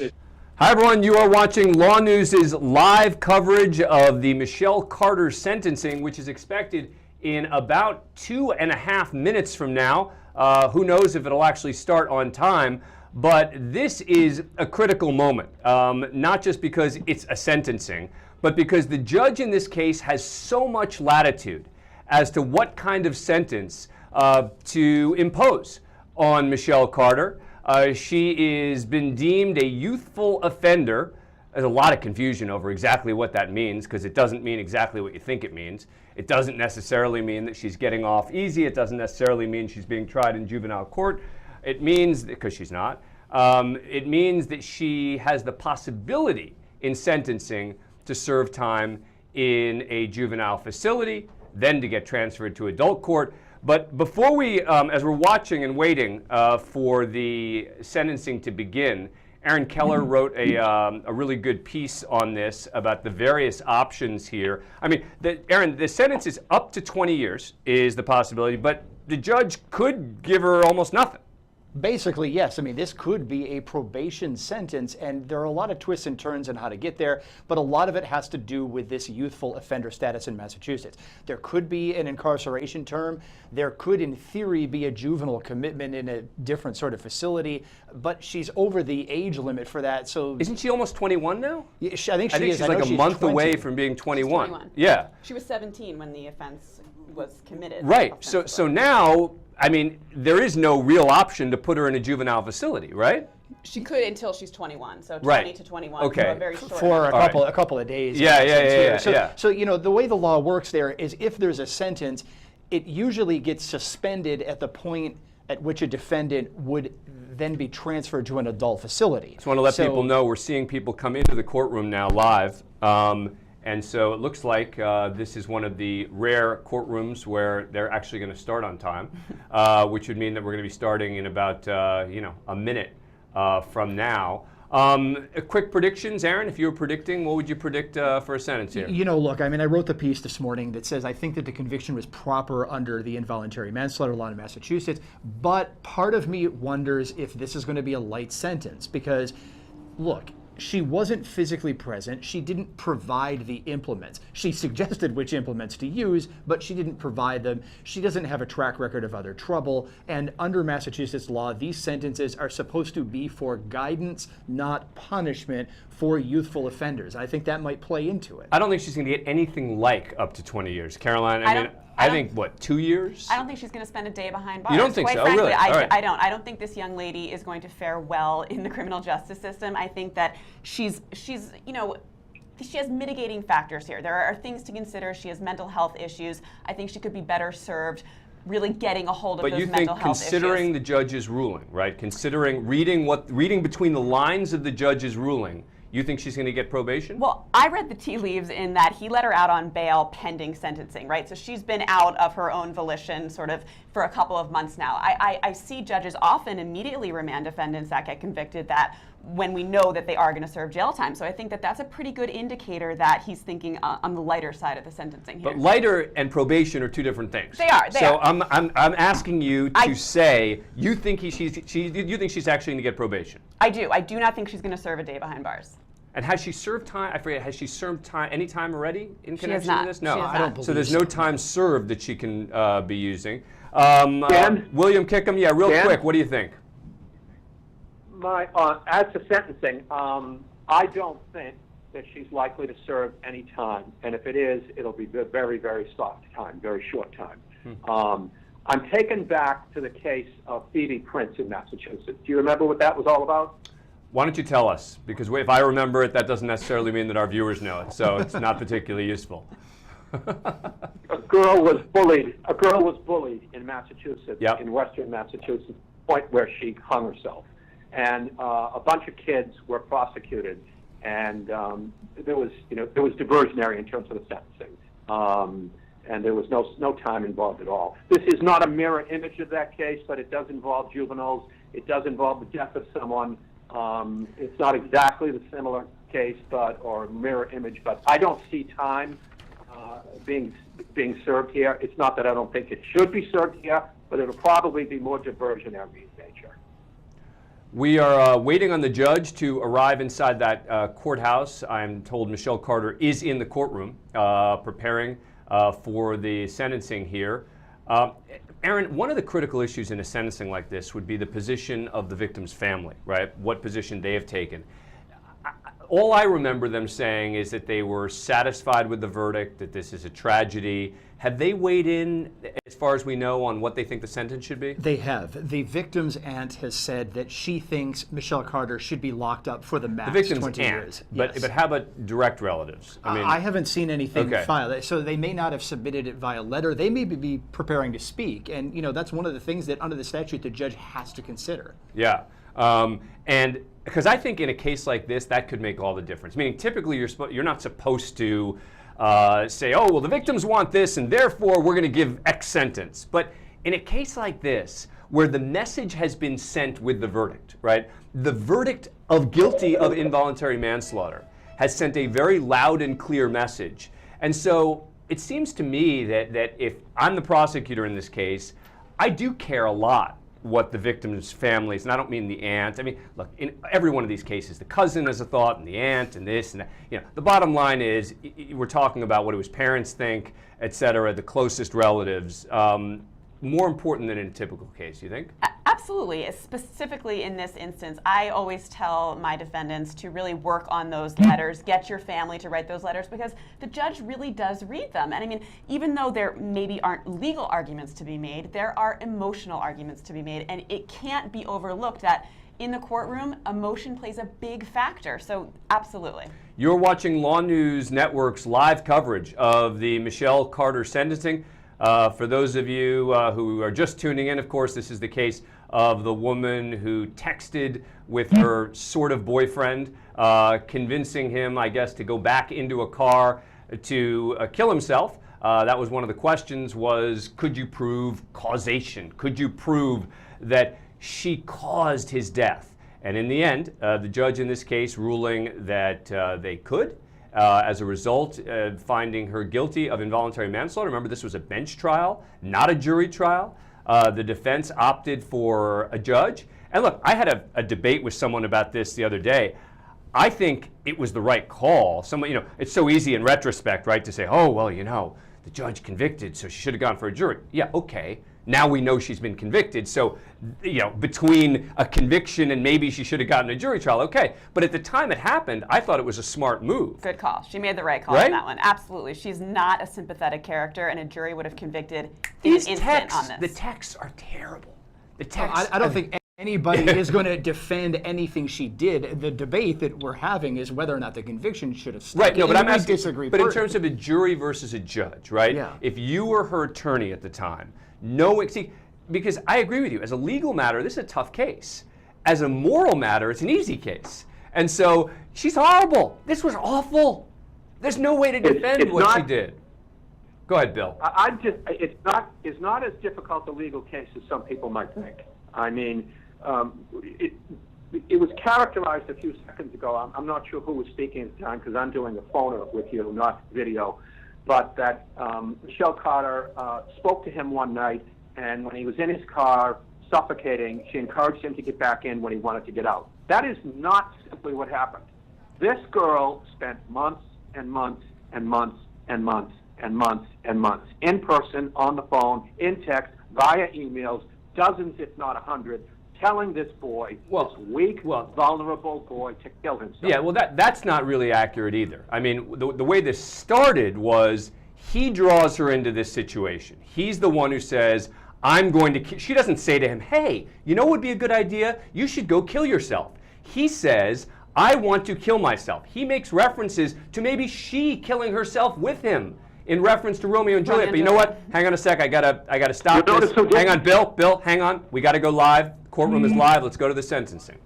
Hi everyone, you are watching LawNewz's live coverage of the Michelle Carter sentencing, which is expected in about 2.5 minutes from now. Who knows if it'll actually start on time, but this is a critical moment, not just because it's a sentencing, but because the judge in this case has so much latitude as to what kind of sentence to impose on Michelle Carter. She has been deemed a youthful offender. There's a lot of confusion over exactly what that means, because it doesn't mean exactly what you think it means. It doesn't necessarily mean that she's getting off easy. It doesn't necessarily mean she's being tried in juvenile court. It means, because she's not, it means that she has the possibility in sentencing to serve time in a juvenile facility, then to get transferred to adult court. But before we, as we're watching and waiting for the sentencing to begin, Aaron Keller wrote a really good piece on this about the various options here. I mean, Aaron, the sentence is up to 20 years is the possibility, but the judge could give her almost nothing. Basically, yes. I mean, this could be a probation sentence, and there are a lot of twists and turns on how to get there, but a lot of it has to do with this youthful offender status in Massachusetts. There could be an incarceration term. There could, in theory, be a juvenile commitment in a different sort of facility, but she's over the age limit for that. So isn't she almost 21 now? Yeah, I think she is. She's like a month away from being 21. She's 21. Yeah. She was 17 when the offense was committed. Right. So now, I mean, there is no real option to put her in a juvenile facility, right? She could until she's 21, so 20 right. to 21 okay. for a very short for time. a couple of days. Yeah. So you know, the way the law works there is if there's a sentence, it usually gets suspended at the point at which a defendant would then be transferred to an adult facility. Just want to let people know we're seeing people come into the courtroom now live. And so it looks like this is one of the rare courtrooms where they're actually going to start on time, which would mean that we're going to be starting in about a minute from now. Quick predictions, Aaron. If you were predicting, what would you predict for a sentence here? You know, look, I mean, I wrote the piece this morning that says I think that the conviction was proper under the involuntary manslaughter law in Massachusetts, but part of me wonders if this is going to be a light sentence because, look, she wasn't physically present. She didn't provide the implements. She suggested which implements to use, but she didn't provide them. She doesn't have a track record of other trouble. And under Massachusetts law, these sentences are supposed to be for guidance, not punishment for youthful offenders. I think that might play into it. I don't think she's going to get anything like up to 20 years. Caroline, I think, what, 2 years? I don't think she's going to spend a day behind bars. You don't think Quite so? Frankly, Really? I don't. I don't think this young lady is going to fare well in the criminal justice system. I think that she has mitigating factors here. There are things to consider. She has mental health issues. I think she could be better served really getting a hold of those mental health issues. But you think, considering the judge's ruling, right? Considering reading between the lines of the judge's ruling, you think she's going to get probation? Well, I read the tea leaves in that he let her out on bail pending sentencing, right? So she's been out of her own volition sort of for a couple of months now. I see judges often immediately remand defendants that get convicted that when we know that they are going to serve jail time. So I think that that's a pretty good indicator that he's thinking on the lighter side of the sentencing here. But lighter and probation are two different things. They are. So I'm asking you to say you think you think she's actually going to get probation. I do. I do not think she's going to serve a day behind bars. And has she served time? I forget. Has she served time any time already in connection to this? No, I don't believe so. There's no time served that she can be using. Dan? William Kickham, yeah, real quick. What do you think? As to sentencing, I don't think that she's likely to serve any time, and if it is, it'll be very, very soft time, very short time. I'm taken back to the case of Phoebe Prince in Massachusetts. Do you remember what that was all about? Why don't you tell us? Because if I remember it, that doesn't necessarily mean that our viewers know it, so it's not particularly useful. A girl was bullied in Massachusetts, in Western Massachusetts, to the point where she hung herself. And a bunch of kids were prosecuted, and there was diversionary in terms of the sentencing, and there was no time involved at all. This is not a mirror image of that case, but it does involve juveniles. It does involve the death of someone. It's not exactly the similar case, or mirror image, but I don't see time being served here. It's not that I don't think it should be served here, but it'll probably be more diversionary in nature. We are waiting on the judge to arrive inside that courthouse. I'm told Michelle Carter is in the courtroom preparing for the sentencing here. Aaron, one of the critical issues in a sentencing like this would be the position of the victim's family, right? What position they have taken. All I remember them saying is that they were satisfied with the verdict, that this is a tragedy. Have they weighed in, as far as we know, on what they think the sentence should be? They have. The victim's aunt has said that she thinks Michelle Carter should be locked up for the max 20 years. But how about direct relatives? I haven't seen anything Okay. filed. So they may not have submitted it via letter. They may be preparing to speak. And, you know, that's one of the things that under the statute the judge has to consider. Yeah. And because I think in a case like this, that could make all the difference. Meaning, typically, you're not supposed to say, oh, well, the victims want this, and therefore we're going to give X sentence. But in a case like this, where the message has been sent with the verdict, right? The verdict of guilty of involuntary manslaughter has sent a very loud and clear message. And so it seems to me that if I'm the prosecutor in this case, I do care a lot what the victim's families, and I don't mean the aunt. I mean, look, in every one of these cases, the cousin has a thought, and the aunt, and this, and that. You know, the bottom line is we're talking about what his parents think, et cetera, the closest relatives. More important than in a typical case, you think? Absolutely. Specifically in this instance, I always tell my defendants to really work on those letters, get your family to write those letters, because the judge really does read them. And I mean, even though there maybe aren't legal arguments to be made, there are emotional arguments to be made, and it can't be overlooked that in the courtroom, emotion plays a big factor. So absolutely. You're watching LawNewz Network's live coverage of the Michelle Carter sentencing. For those of you who are just tuning in, of course, this is the case of the woman who texted with her sort of boyfriend, convincing him, I guess, to go back into a car to kill himself. That was one of the questions, was could you prove causation? Could you prove that she caused his death? And in the end, the judge in this case ruling that they could. As a result, finding her guilty of involuntary manslaughter. Remember, this was a bench trial, not a jury trial. The defense opted for a judge. And look, I had a debate with someone about this the other day. I think it was the right call. Someone, you know, it's so easy in retrospect, right, to say, oh, well, you know, the judge convicted, so she should have gone for a jury. Yeah, okay. Now we know she's been convicted, so, you know, between a conviction and maybe she should have gotten a jury trial, okay. But at the time it happened, I thought it was a smart move. Good call. She made the right call on that one. Absolutely. She's not a sympathetic character, and a jury would have convicted in an instant on this. The texts are terrible. The texts. I don't think anybody is going to defend anything she did. The debate that we're having is whether or not the conviction should have stuck. Right, no, but I'm asking, disagree. But in terms of a jury versus a judge, right? Yeah. If you were her attorney at the time, see, because I agree with you, as a legal matter, this is a tough case. As a moral matter, it's an easy case. And so she's horrible. This was awful. There's no way to defend what she did. Go ahead, Bill. It's not as difficult a legal case as some people might think. I mean, it was characterized a few seconds ago. I'm not sure who was speaking at the time because I'm doing a phone with you, not video. But that Michelle Carter spoke to him one night, and when he was in his car suffocating, she encouraged him to get back in when he wanted to get out. That is not simply what happened. This girl spent months and months and months and months and months and months in person, on the phone, in text, via emails, dozens if not 100, telling this boy, this weak, vulnerable boy, to kill himself. Yeah, well, that's not really accurate either. I mean, the way this started was he draws her into this situation. He's the one who says, I'm going to she doesn't say to him, hey, you know what would be a good idea? You should go kill yourself. He says, I want to kill myself. He makes references to maybe she killing herself with him in reference to Romeo and Juliet. But you know what? Hang on a sec. I gotta stop this. Hang on, Bill, hang on. We got to go live. Courtroom is live. Let's go to the sentencing.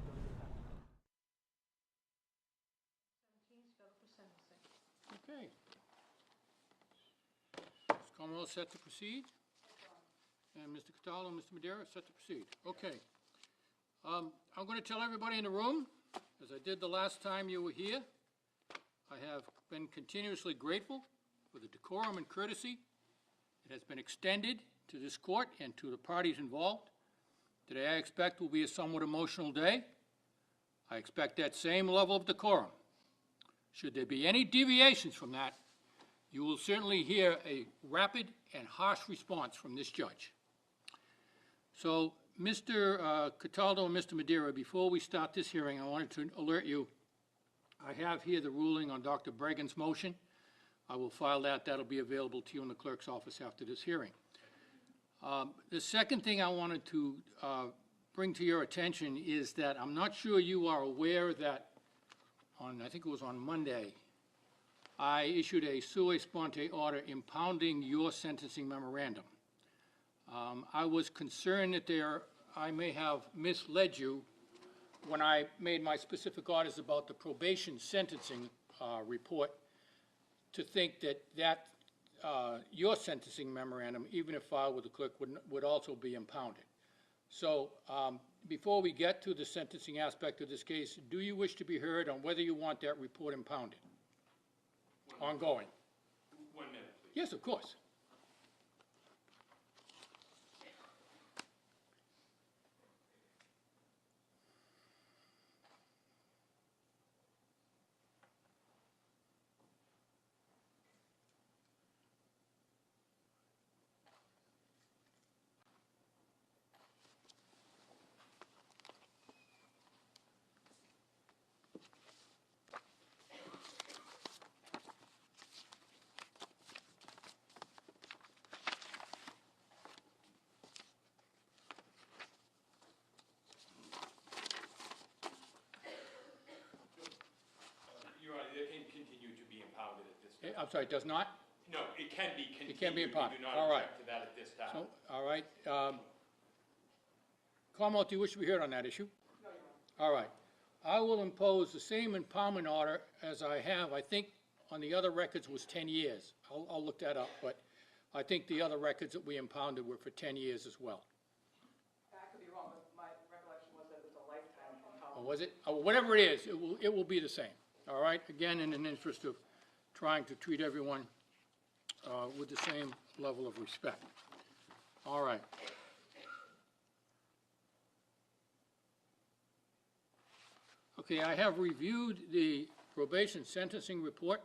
Okay. Is Commonwealth set to proceed? And Mr. Cataldo and Mr. Madeira set to proceed. Okay. I'm going to tell everybody in the room, as I did the last time you were here, I have been continuously grateful for the decorum and courtesy that has been extended to this court and to the parties involved. Today I expect will be a somewhat emotional day. I expect that same level of decorum. Should there be any deviations from that, you will certainly hear a rapid and harsh response from this judge. So, Mr. Cataldo and Mr. Madeira, before we start this hearing, I wanted to alert you, I have here the ruling on Dr. Bregan's motion. I will file that. That'll be available to you in the clerk's office after this hearing. The second thing I wanted to bring to your attention is that I'm not sure you are aware that I think it was on Monday, I issued a sua sponte order impounding your sentencing memorandum. I was concerned that I may have misled you when I made my specific orders about the probation sentencing report to think that your sentencing memorandum, even if filed with the clerk, would also be impounded. So before we get to the sentencing aspect of this case, do you wish to be heard on whether you want that report impounded? Ongoing. 1 minute, please. Yes, of course. I'm sorry, it does not? No, it can be continued. It can be impounded. We do not All right. object to that at this time. So, all right. Commonwealth, do you wish to be heard on that issue? No, Your Honor. All right. I will impose the same impoundment order as I have, I think, on the other records was 10 years. I'll look that up, but I think the other records that we impounded were for 10 years as well. I could be wrong, but my recollection was that it was a lifetime impoundment. Or was it? Whatever it is, it will be the same. All right? Again, in an interest of trying to treat everyone with the same level of respect. All right. Okay, I have reviewed the probation sentencing report,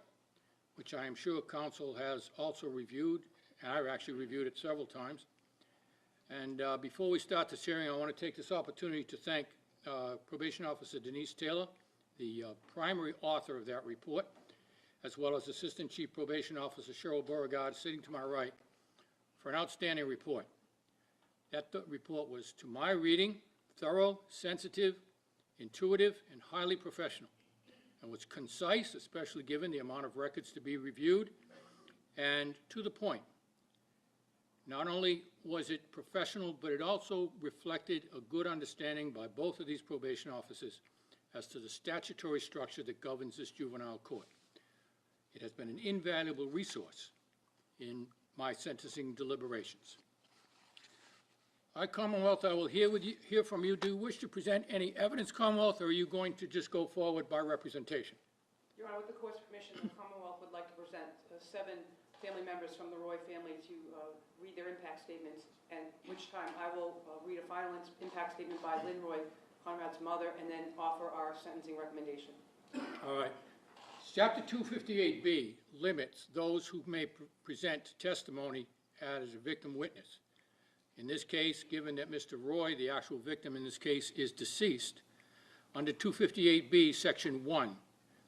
which I am sure counsel has also reviewed, and I've actually reviewed it several times. And before we start this hearing, I want to take this opportunity to thank Probation Officer Denise Taylor, the primary author of that report, as well as Assistant Chief Probation Officer Cheryl Beauregard, sitting to my right, for an outstanding report. That report was, to my reading, thorough, sensitive, intuitive, and highly professional, and was concise, especially given the amount of records to be reviewed, and to the point. Not only was it professional, but it also reflected a good understanding by both of these probation officers as to the statutory structure that governs this juvenile court. It has been an invaluable resource in my sentencing deliberations. Commonwealth, I will hear from you. Do you wish to present any evidence, Commonwealth, or are you going to just go forward by representation? Your Honor, with the court's permission, the Commonwealth would like to present 7 family members from the Roy family to read their impact statements, and which time I will read a final impact statement by Lynn Roy, Conrad's mother, and then offer our sentencing recommendation. All right. Chapter 258B limits those who may present testimony as a victim witness. In this case, given that Mr. Roy, the actual victim in this case, is deceased, under 258B, Section 1,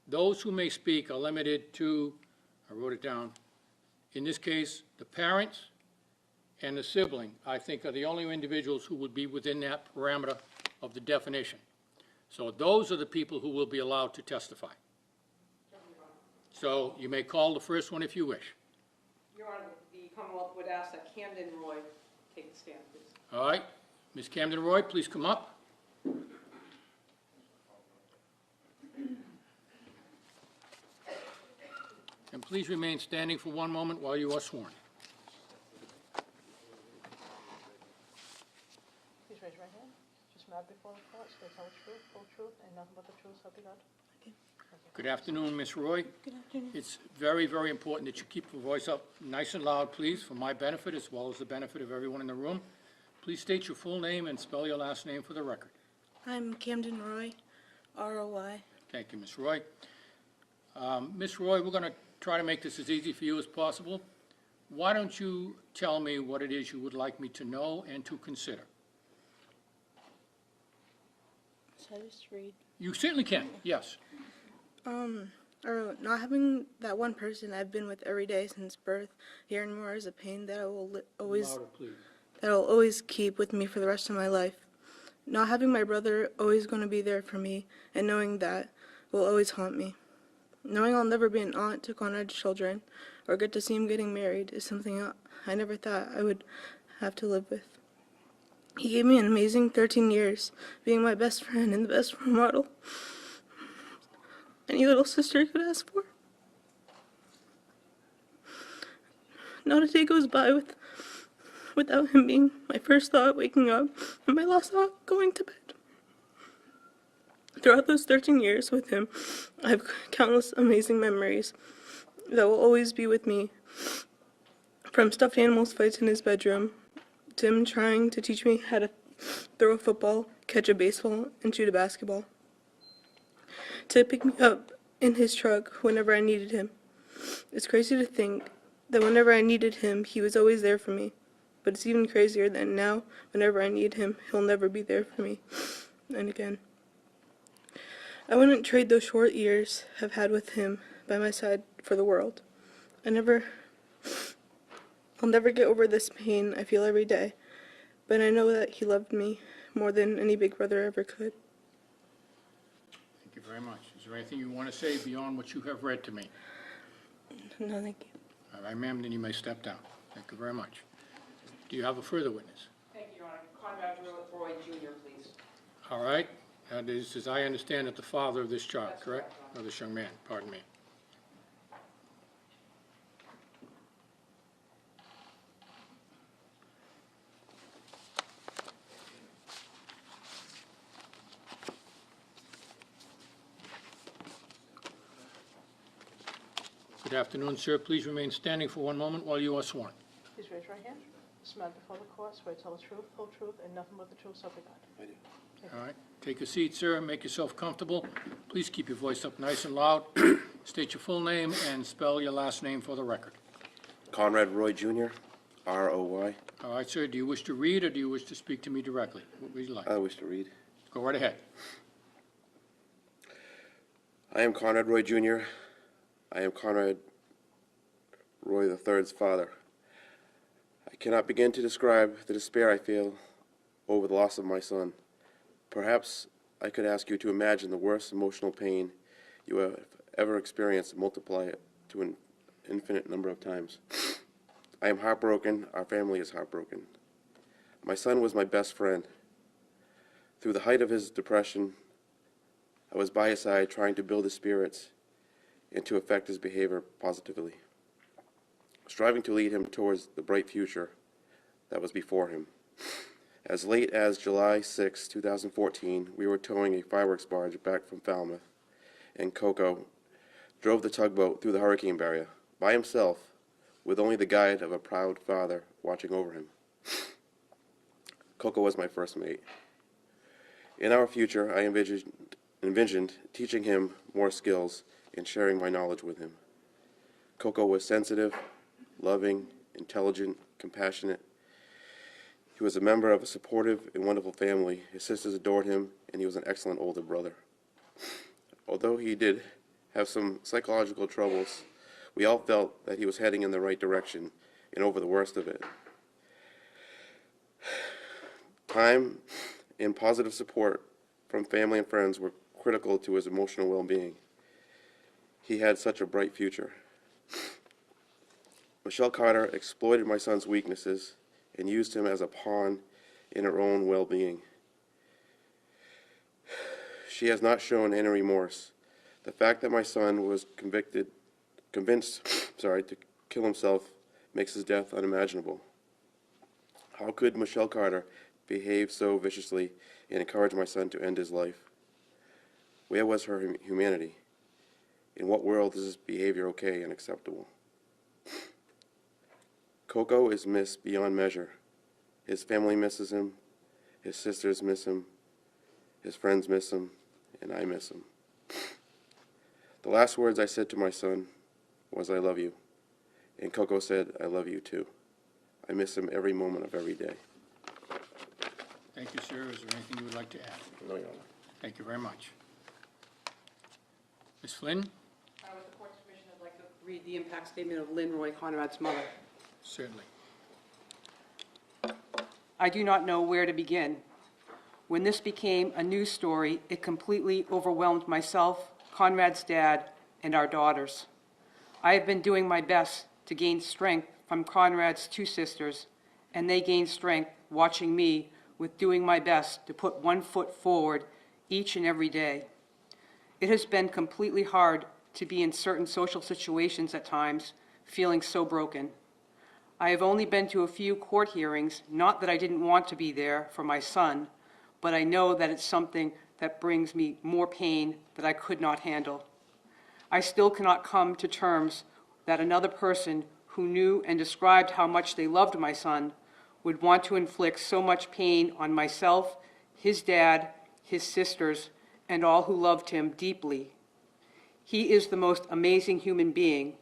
those who may speak are limited to, I wrote it down, in this case, the parents and the sibling, I think, are the only individuals who would be within that parameter of the definition. So those are the people who will be allowed to testify. So you may call the first one if you wish. Your Honor, the Commonwealth would ask that Camden Roy take the stand, please. All right. Ms. Camden Roy, please come up. And please remain standing for one moment while you are sworn. Please raise your right hand. Just nod before the court. Swear to tell the truth, full truth, and nothing but the truth, so help you God. Good afternoon, Ms. Roy. Good afternoon. It's very, very important that you keep your voice up nice and loud, please, for my benefit as well as the benefit of everyone in the room. Please state your full name and spell your last name for the record. I'm Camden Roy. ROY. Thank you, Ms. Roy. Ms. Roy, we're going to try to make this as easy for you as possible. Why don't you tell me what it is you would like me to know and to consider? Should I just read? You certainly can, yes. Or not having that one person I've been with every day since birth here and more is a pain that I will Louder, please. that I'll always keep with me for the rest of my life. Not having my brother always going to be there for me, and knowing that will always haunt me. Knowing I'll never be an aunt to Conrad's children or get to see him getting married is something I never thought I would have to live with. He gave me an amazing 13 years, being my best friend and the best role model any little sister could ask for. Not a day goes by without him being my first thought waking up and my last thought going to bed. Throughout those 13 years with him, I have countless amazing memories that will always be with me. From stuffed animals fights in his bedroom, to him trying to teach me how to throw a football, catch a baseball, and shoot a basketball. To pick me up in his truck whenever I needed him. It's crazy to think that whenever I needed him, he was always there for me. But it's even crazier that now, whenever I need him, he'll never be there for me. And again. I wouldn't trade those short years I've had with him by my side for the world. I'll never get over this pain I feel every day, but I know that he loved me more than any big brother ever could. Thank you very much. Is there anything you want to say beyond what you have read to me? No, thank you. All right, ma'am, then you may step down. Thank you very much. Do you have a further witness? Thank you, Your Honor. Conrad Roy Jr., please. All right. That is, as I understand it, the father of this child, correct? Or this young man, pardon me. Good afternoon, sir. Please remain standing for one moment while you are sworn. Please raise your right hand. Swear before the court, swear to tell the truth, whole truth, and nothing but the truth, so help you God. I do. All right. Take a seat, sir. Make yourself comfortable. Please keep your voice up nice and loud. State your full name and spell your last name for the record. Conrad Roy Jr., R-O-Y. All right, sir. Do you wish to read or do you wish to speak to me directly? What would you like? I wish to read. Go right ahead. I am Conrad Roy Jr. I am Conrad Roy III's father. I cannot begin to describe the despair I feel over the loss of my son. Perhaps I could ask you to imagine the worst emotional pain you have ever experienced and multiply it to an infinite number of times. I am heartbroken. Our family is heartbroken. My son was my best friend. Through the height of his depression, I was by his side trying to build his spirits and to affect his behavior positively, striving to lead him towards the bright future that was before him. As late as July 6, 2014, we were towing a fireworks barge back from Falmouth, and Coco drove the tugboat through the hurricane barrier by himself, with only the guide of a proud father watching over him. Coco was my first mate. In our future, I envisioned teaching him more skills and sharing my knowledge with him. Coco was sensitive, loving, intelligent, compassionate. He was a member of a supportive and wonderful family. His sisters adored him, and he was an excellent older brother. Although he did have some psychological troubles, we all felt that he was heading in the right direction and over the worst of it. Time and positive support from family and friends were critical to his emotional well-being. He had such a bright future. Michelle Carter exploited my son's weaknesses and used him as a pawn in her own well-being. She has not shown any remorse. The fact that my son was convinced to kill himself makes his death unimaginable. How could Michelle Carter behave so viciously and encourage my son to end his life? Where was her humanity? In what world is this behavior okay and acceptable? Coco is missed beyond measure. His family misses him, his sisters miss him, his friends miss him, and I miss him. The last words I said to my son was, "I love you." And Coco said, "I love you too." I miss him every moment of every day. Thank you, sir. Is there anything you would like to add? No, Your Honor. Thank you very much. Ms. Flynn? With the court's permission, I'd like to read the impact statement of Lynn Roy, Conrad's mother. Certainly. I do not know where to begin. When this became a news story, it completely overwhelmed myself, Conrad's dad, and our daughters. I have been doing my best to gain strength from Conrad's two sisters, and they gained strength watching me with doing my best to put one foot forward each and every day. It has been completely hard to be in certain social situations at times, feeling so broken. I have only been to a few court hearings, not that I didn't want to be there for my son, but I know that it's something that brings me more pain that I could not handle. I still cannot come to terms that another person who knew and described how much they loved my son would want to inflict so much pain on myself, his dad, his sisters, and all who loved him deeply. He is the most amazing human being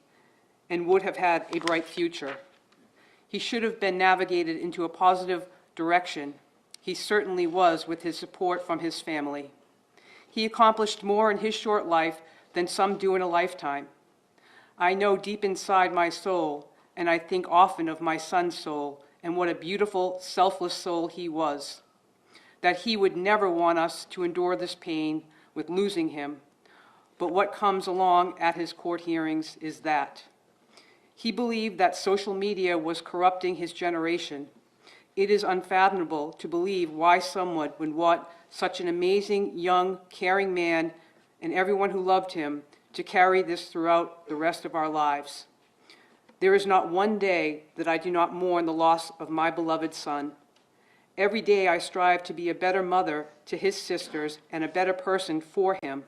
and would have had a bright future. He should have been navigated into a positive direction. He certainly was with his support from his family. He accomplished more in his short life than some do in a lifetime. I know deep inside my soul, and I think often of my son's soul, and what a beautiful, selfless soul he was, that he would never want us to endure this pain with losing him. But what comes along at his court hearings is that he believed that social media was corrupting his generation. It is unfathomable to believe why someone would want such an amazing, young, caring man and everyone who loved him to carry this throughout the rest of our lives. There is not one day that I do not mourn the loss of my beloved son. Every day I strive to be a better mother to his sisters and a better person for him.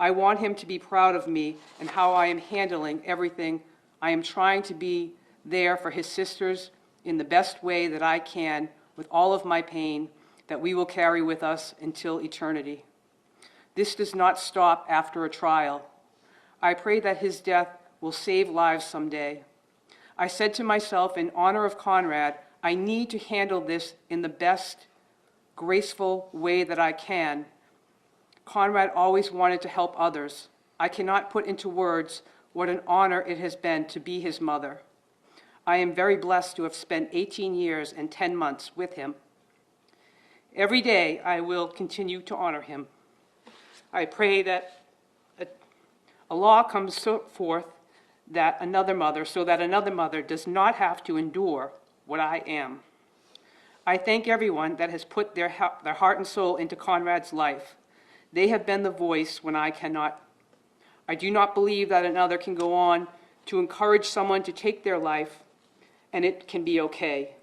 I want him to be proud of me and how I am handling everything. I am trying to be there for his sisters in the best way that I can with all of my pain that we will carry with us until eternity. This does not stop after a trial. I pray that his death will save lives someday. I said to myself, in honor of Conrad, I need to handle this in the best, graceful way that I can. Conrad always wanted to help others. I cannot put into words what an honor it has been to be his mother. I am very blessed to have spent 18 years and 10 months with him. Every day I will continue to honor him. I pray that a law comes forth that another mother, so that another mother does not have to endure what I am. I thank everyone that has put their heart and soul into Conrad's life. They have been the voice when I cannot. I do not believe that another can go on to encourage someone to take their life, and it can be okay.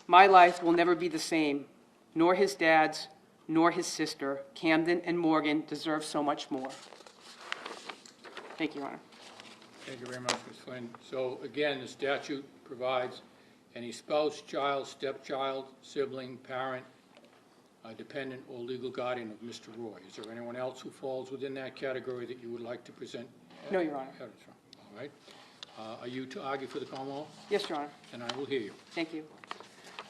My life will never be the same, nor his dad's, nor his sister. Camden and Morgan deserve so much more. Thank you, Your Honor. Thank you very much, Ms. Flynn. So again, the statute provides any spouse, child, stepchild, sibling, parent, dependent, or legal guardian of Mr. Roy. Is there anyone else who falls within that category that you would like to present? No, Your Honor. All right. Are you to argue for the Commonwealth? Yes, Your Honor. And I will hear you. Thank you.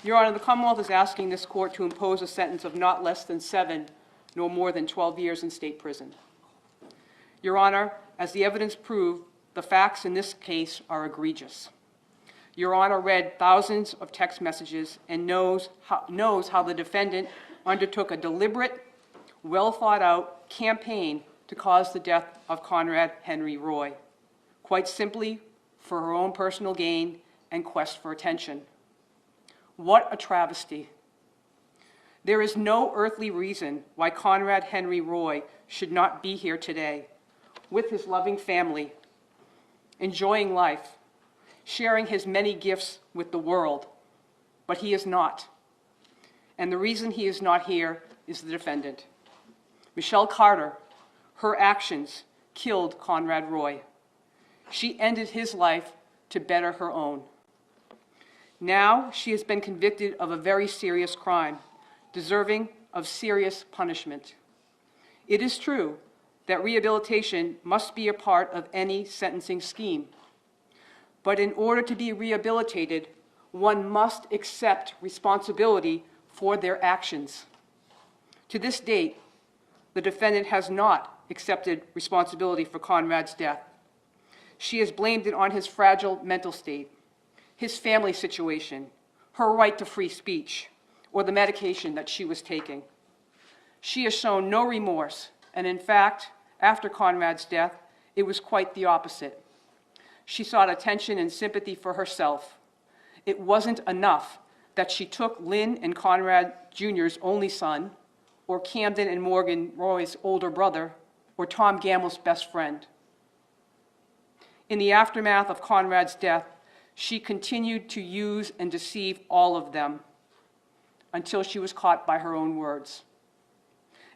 Your Honor, the Commonwealth is asking this court to impose a sentence of not less than 7, nor more than 12 years in state prison. Your Honor, as the evidence proved, the facts in this case are egregious. Your Honor read thousands of text messages and knows how the defendant undertook a deliberate, well-thought-out campaign to cause the death of Conrad Henry Roy, quite simply for her own personal gain and quest for attention. What a travesty. There is no earthly reason why Conrad Henry Roy should not be here today with his loving family, enjoying life, sharing his many gifts with the world, but he is not. And the reason he is not here is the defendant. Michelle Carter, her actions killed Conrad Roy. She ended his life to better her own. Now she has been convicted of a very serious crime, deserving of serious punishment. It is true that rehabilitation must be a part of any sentencing scheme. But in order to be rehabilitated, one must accept responsibility for their actions. To this date, the defendant has not accepted responsibility for Conrad's death. She has blamed it on his fragile mental state, his family situation, her right to free speech, or the medication that she was taking. She has shown no remorse, and in fact, after Conrad's death, it was quite the opposite. She sought attention and sympathy for herself. It wasn't enough that she took Lynn and Conrad Jr.'s only son, or Camden and Morgan Roy's older brother, or Tom Gamble's best friend. In the aftermath of Conrad's death, she continued to use and deceive all of them until she was caught by her own words.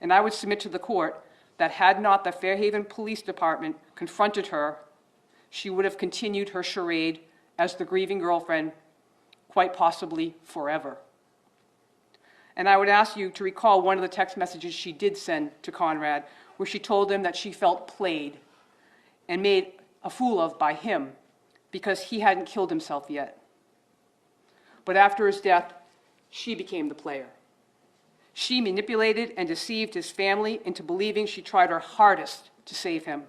And I would submit to the court that had not the Fairhaven Police Department confronted her, she would have continued her charade as the grieving girlfriend, quite possibly forever. And I would ask you to recall one of the text messages she did send to Conrad, where she told him that she felt played and made a fool of by him because he hadn't killed himself yet. But after his death, she became the player. She manipulated and deceived his family into believing she tried her hardest to save him.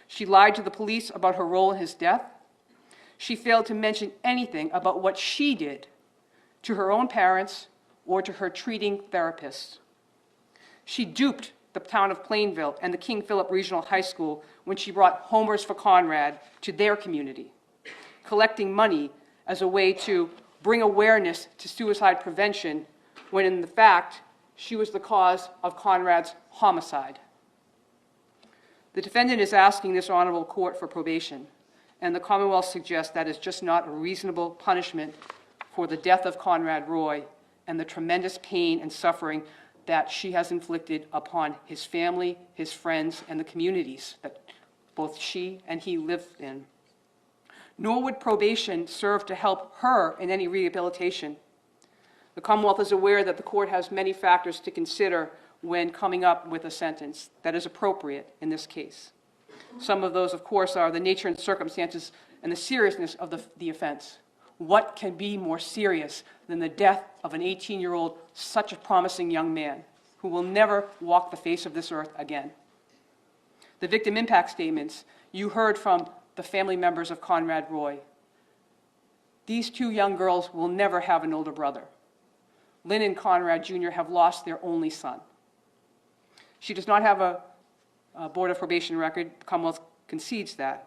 She lied to the police about her role in his death. She failed to mention anything about what she did to her own parents or to her treating therapist. She duped the town of Plainville and the King Philip Regional High School when she brought Homers for Conrad to their community, collecting money as a way to bring awareness to suicide prevention, when in fact, she was the cause of Conrad's homicide. The defendant is asking this honorable court for probation, and the Commonwealth suggests that is just not a reasonable punishment for the death of Conrad Roy and the tremendous pain and suffering that she has inflicted upon his family, his friends, and the communities that both she and he lived in. Nor would probation serve to help her in any rehabilitation. The Commonwealth is aware that the court has many factors to consider when coming up with a sentence that is appropriate in this case. Some of those, of course, are the nature and circumstances and the seriousness of the offense. What can be more serious than the death of an 18-year-old, such a promising young man who will never walk the face of this earth again? The victim impact statements you heard from the family members of Conrad Roy. These two young girls will never have an older brother. Lynn and Conrad Jr. have lost their only son. She does not have a Board of Probation record. The Commonwealth concedes that.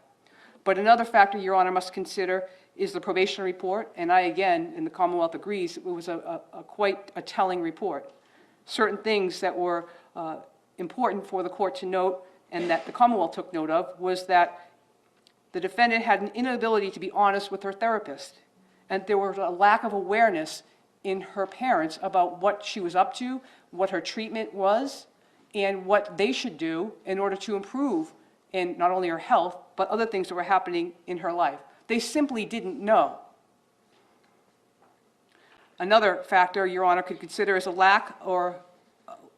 But another factor Your Honor must consider is the probation report, and I again, and the Commonwealth agrees, it was quite a telling report. Certain things that were important for the court to note and that the Commonwealth took note of was that the defendant had an inability to be honest with her therapist, and there was a lack of awareness in her parents about what she was up to, what her treatment was, and what they should do in order to improve in not only her health, but other things that were happening in her life. They simply didn't know. Another factor Your Honor could consider is a lack or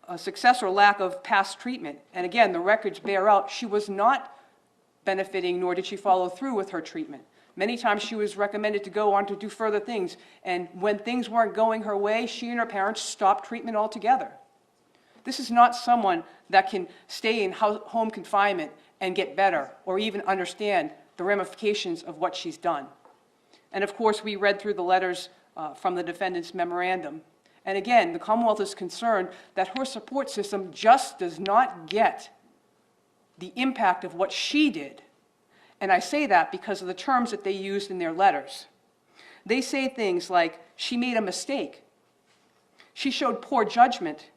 a success or lack of past treatment. And again, the records bear out she was not benefiting, nor did she follow through with her treatment. Many times she was recommended to go on to do further things, and when things weren't going her way, she and her parents stopped treatment altogether. This is not someone that can stay in home confinement and get better, or even understand the ramifications of what she's done. And of course, we read through the letters from the defendant's memorandum. And again, the Commonwealth is concerned that her support system just does not get the impact of what she did. And I say that because of the terms that they used in their letters. They say things like, she made a mistake. She showed poor judgment.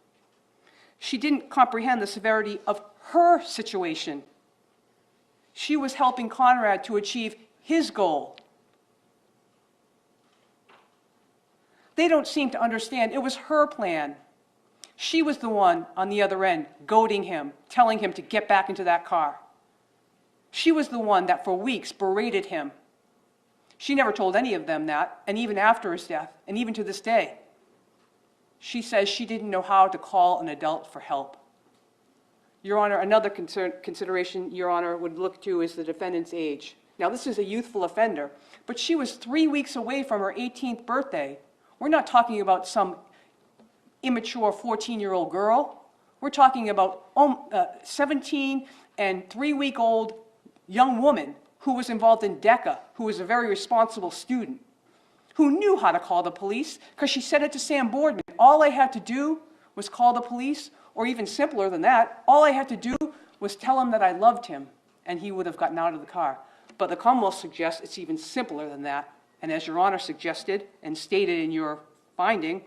She didn't comprehend the severity of her situation. She was helping Conrad to achieve his goal. They don't seem to understand it was her plan. She was the one on the other end, goading him, telling him to get back into that car. She was the one that for weeks berated him. She never told any of them that, and even after his death, and even to this day, she says she didn't know how to call an adult for help. Your Honor, another consideration Your Honor would look to is the defendant's age. Now, this is a youthful offender, but she was 3 weeks away from her 18th birthday. We're not talking about some immature 14-year-old girl. We're talking about 17 and 3-week-old young woman who was involved in DECA, who was a very responsible student, who knew how to call the police because she said it to Sam Boardman. All I had to do was call the police, or even simpler than that, all I had to do was tell him that I loved him, and he would have gotten out of the car. But the Commonwealth suggests it's even simpler than that, and as Your Honor suggested and stated in your finding,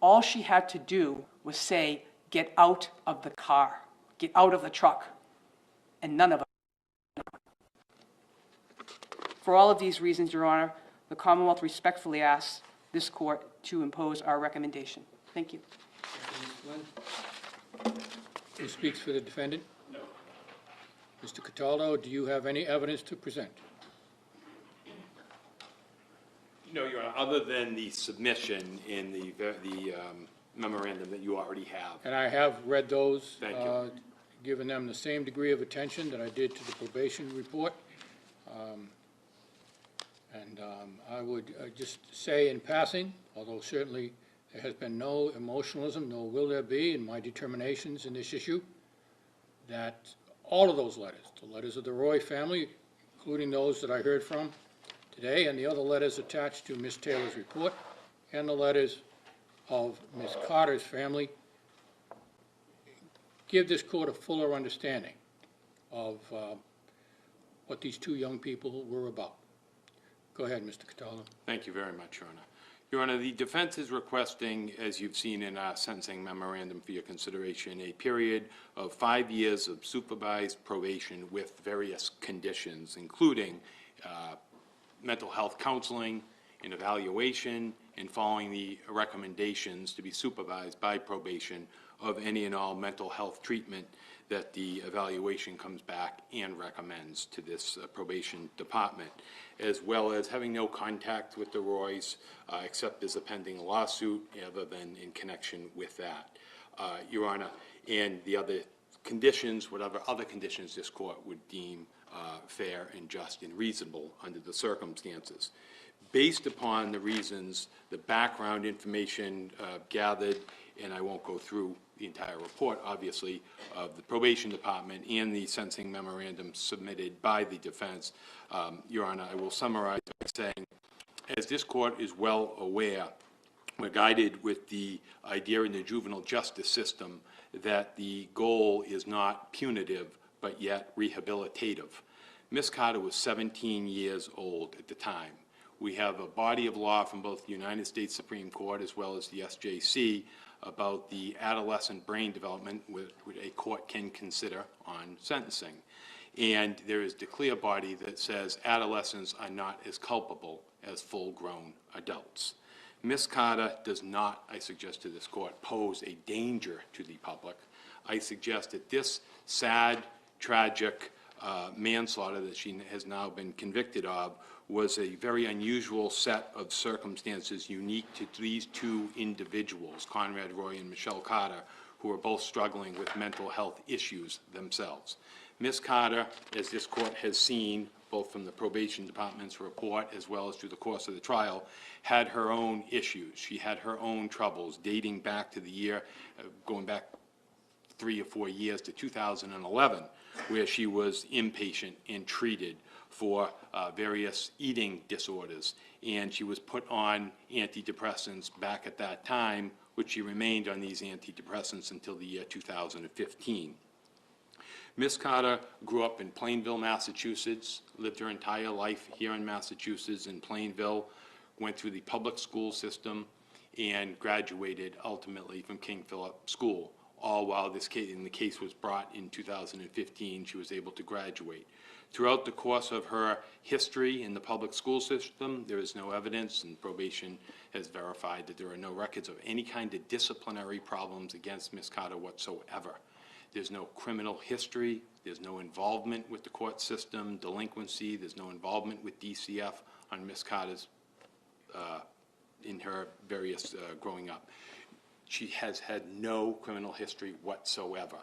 all she had to do was say, get out of the car, get out of the truck, and none of it. For all of these reasons, Your Honor, the Commonwealth respectfully asks this court to impose our recommendation. Thank you. Who speaks for the defendant? No. Mr. Cataldo, do you have any evidence to present? No, Your Honor, other than the submission in the memorandum that you already have. And I have read those. Thank you. Given them the same degree of attention that I did to the probation report. I would just say in passing, although certainly there has been no emotionalism, nor will there be in my determinations in this issue, that all of those letters, the letters of the Roy family, including those that I heard from today, and the other letters attached to Ms. Taylor's report, and the letters of Ms. Carter's family, give this court a fuller understanding of what these two young people were about. Go ahead, Mr. Cataldo. Thank you very much, Your Honor. Your Honor, the defense is requesting, as you've seen in our sentencing memorandum for your consideration, a period of 5 years of supervised probation with various conditions, including mental health counseling, an evaluation, and following the recommendations to be supervised by probation of any and all mental health treatment that the evaluation comes back and recommends to this probation department, as well as having no contact with the Roys except as a pending lawsuit other than in connection with that, Your Honor, and the other conditions, whatever other conditions this court would deem fair and just and reasonable under the circumstances. Based upon the reasons, the background information gathered, and I won't go through the entire report, obviously, of the probation department and the sentencing memorandum submitted by the defense, Your Honor, I will summarize by saying, as this court is well aware, we're guided with the idea in the juvenile justice system that the goal is not punitive, but yet rehabilitative. Ms. Carter was 17 years old at the time. We have a body of law from both the United States Supreme Court as well as the SJC about the adolescent brain development which a court can consider on sentencing. And there is the clear body that says adolescents are not as culpable as full-grown adults. Ms. Carter does not, I suggest to this court, pose a danger to the public. I suggest that this sad, tragic manslaughter that she has now been convicted of was a very unusual set of circumstances unique to these two individuals, Conrad Roy and Michelle Carter, who are both struggling with mental health issues themselves. Ms. Carter, as this court has seen, both from the probation department's report as well as through the course of the trial, had her own issues. She had her own troubles dating back to the year, going back 3 or 4 years to 2011, where she was inpatient and treated for various eating disorders. And she was put on antidepressants back at that time, which she remained on these antidepressants until the year 2015. Ms. Carter grew up in Plainville, Massachusetts, lived her entire life here in Massachusetts in Plainville, went through the public school system, and graduated ultimately from King Philip School. All while the case was brought in 2015, she was able to graduate. Throughout the course of her history in the public school system, there is no evidence, and probation has verified that there are no records of any kind of disciplinary problems against Ms. Carter whatsoever. There's no criminal history, there's no involvement with the court system, delinquency, there's no involvement with DCF on Ms. Carter's, in her various growing up. She has had no criminal history whatsoever.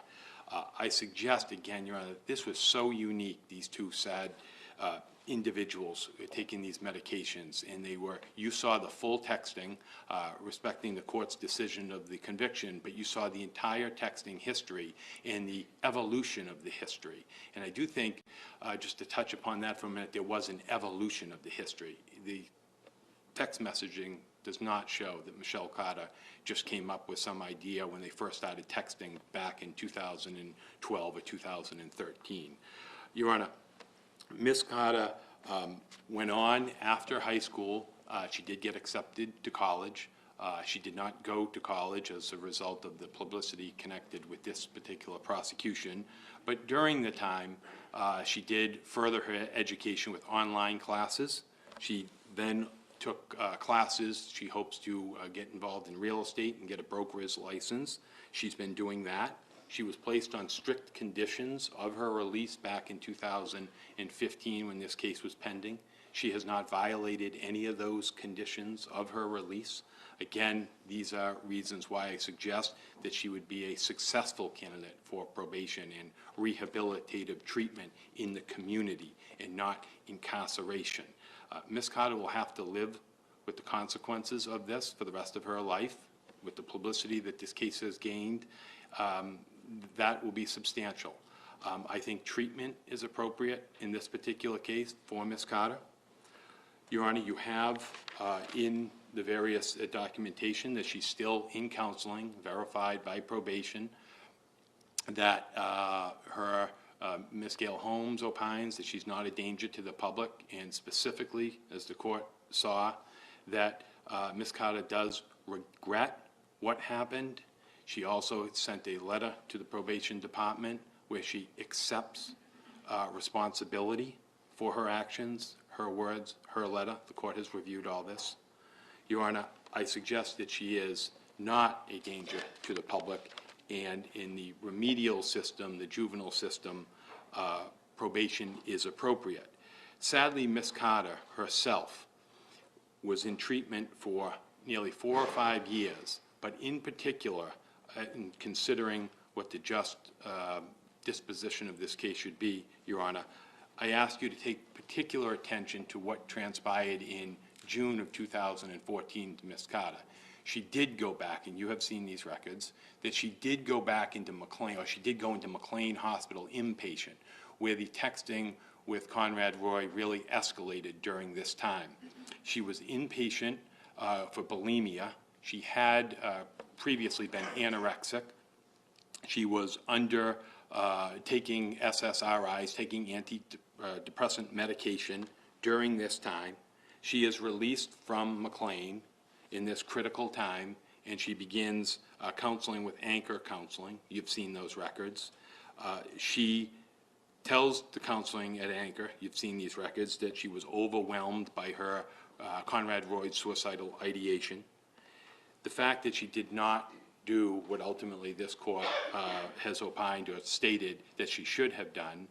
I suggest, again, Your Honor, that this was so unique, these two sad individuals taking these medications, and you saw the full texting, respecting the court's decision of the conviction, but you saw the entire texting history and the evolution of the history. And I do think, just to touch upon that for a minute, there was an evolution of the history. The text messaging does not show that Michelle Carter just came up with some idea when they first started texting back in 2012 or 2013. Your Honor, Ms. Carter went on after high school. She did get accepted to college. She did not go to college as a result of the publicity connected with this particular prosecution. But during the time, she did further her education with online classes. She then took classes. She hopes to get involved in real estate and get a broker's license. She's been doing that. She was placed on strict conditions of her release back in 2015 when this case was pending. She has not violated any of those conditions of her release. Again, these are reasons why I suggest that she would be a successful candidate for probation and rehabilitative treatment in the community and not incarceration. Ms. Carter will have to live with the consequences of this for the rest of her life, with the publicity that this case has gained. That will be substantial. I think treatment is appropriate in this particular case for Ms. Carter. Your Honor, you have in the various documentation that she's still in counseling, verified by probation, that Ms. Gail Holmes opines that she's not a danger to the public, and specifically, as the court saw, that Ms. Carter does regret what happened. She also sent a letter to the probation department where she accepts responsibility for her actions, her words, her letter. The court has reviewed all this. Your Honor, I suggest that she is not a danger to the public, and in the remedial system, the juvenile system, probation is appropriate. Sadly, Ms. Carter herself was in treatment for nearly 4 or 5 years, but in particular, in considering what the just disposition of this case should be, Your Honor, I ask you to take particular attention to what transpired in June of 2014 to Ms. Carter. She did go back, and you have seen these records, that she did go back into McLean, or she did go into McLean Hospital inpatient, where the texting with Conrad Roy really escalated during this time. She was inpatient for bulimia. She had previously been anorexic. She was under taking SSRIs, taking antidepressant medication during this time. She is released from McLean in this critical time, and she begins counseling with Anchor Counseling. You've seen those records. She tells the counseling at Anchor, you've seen these records, that she was overwhelmed by her Conrad Roy's suicidal ideation. The fact that she did not do what ultimately this court has opined or stated that she should have done.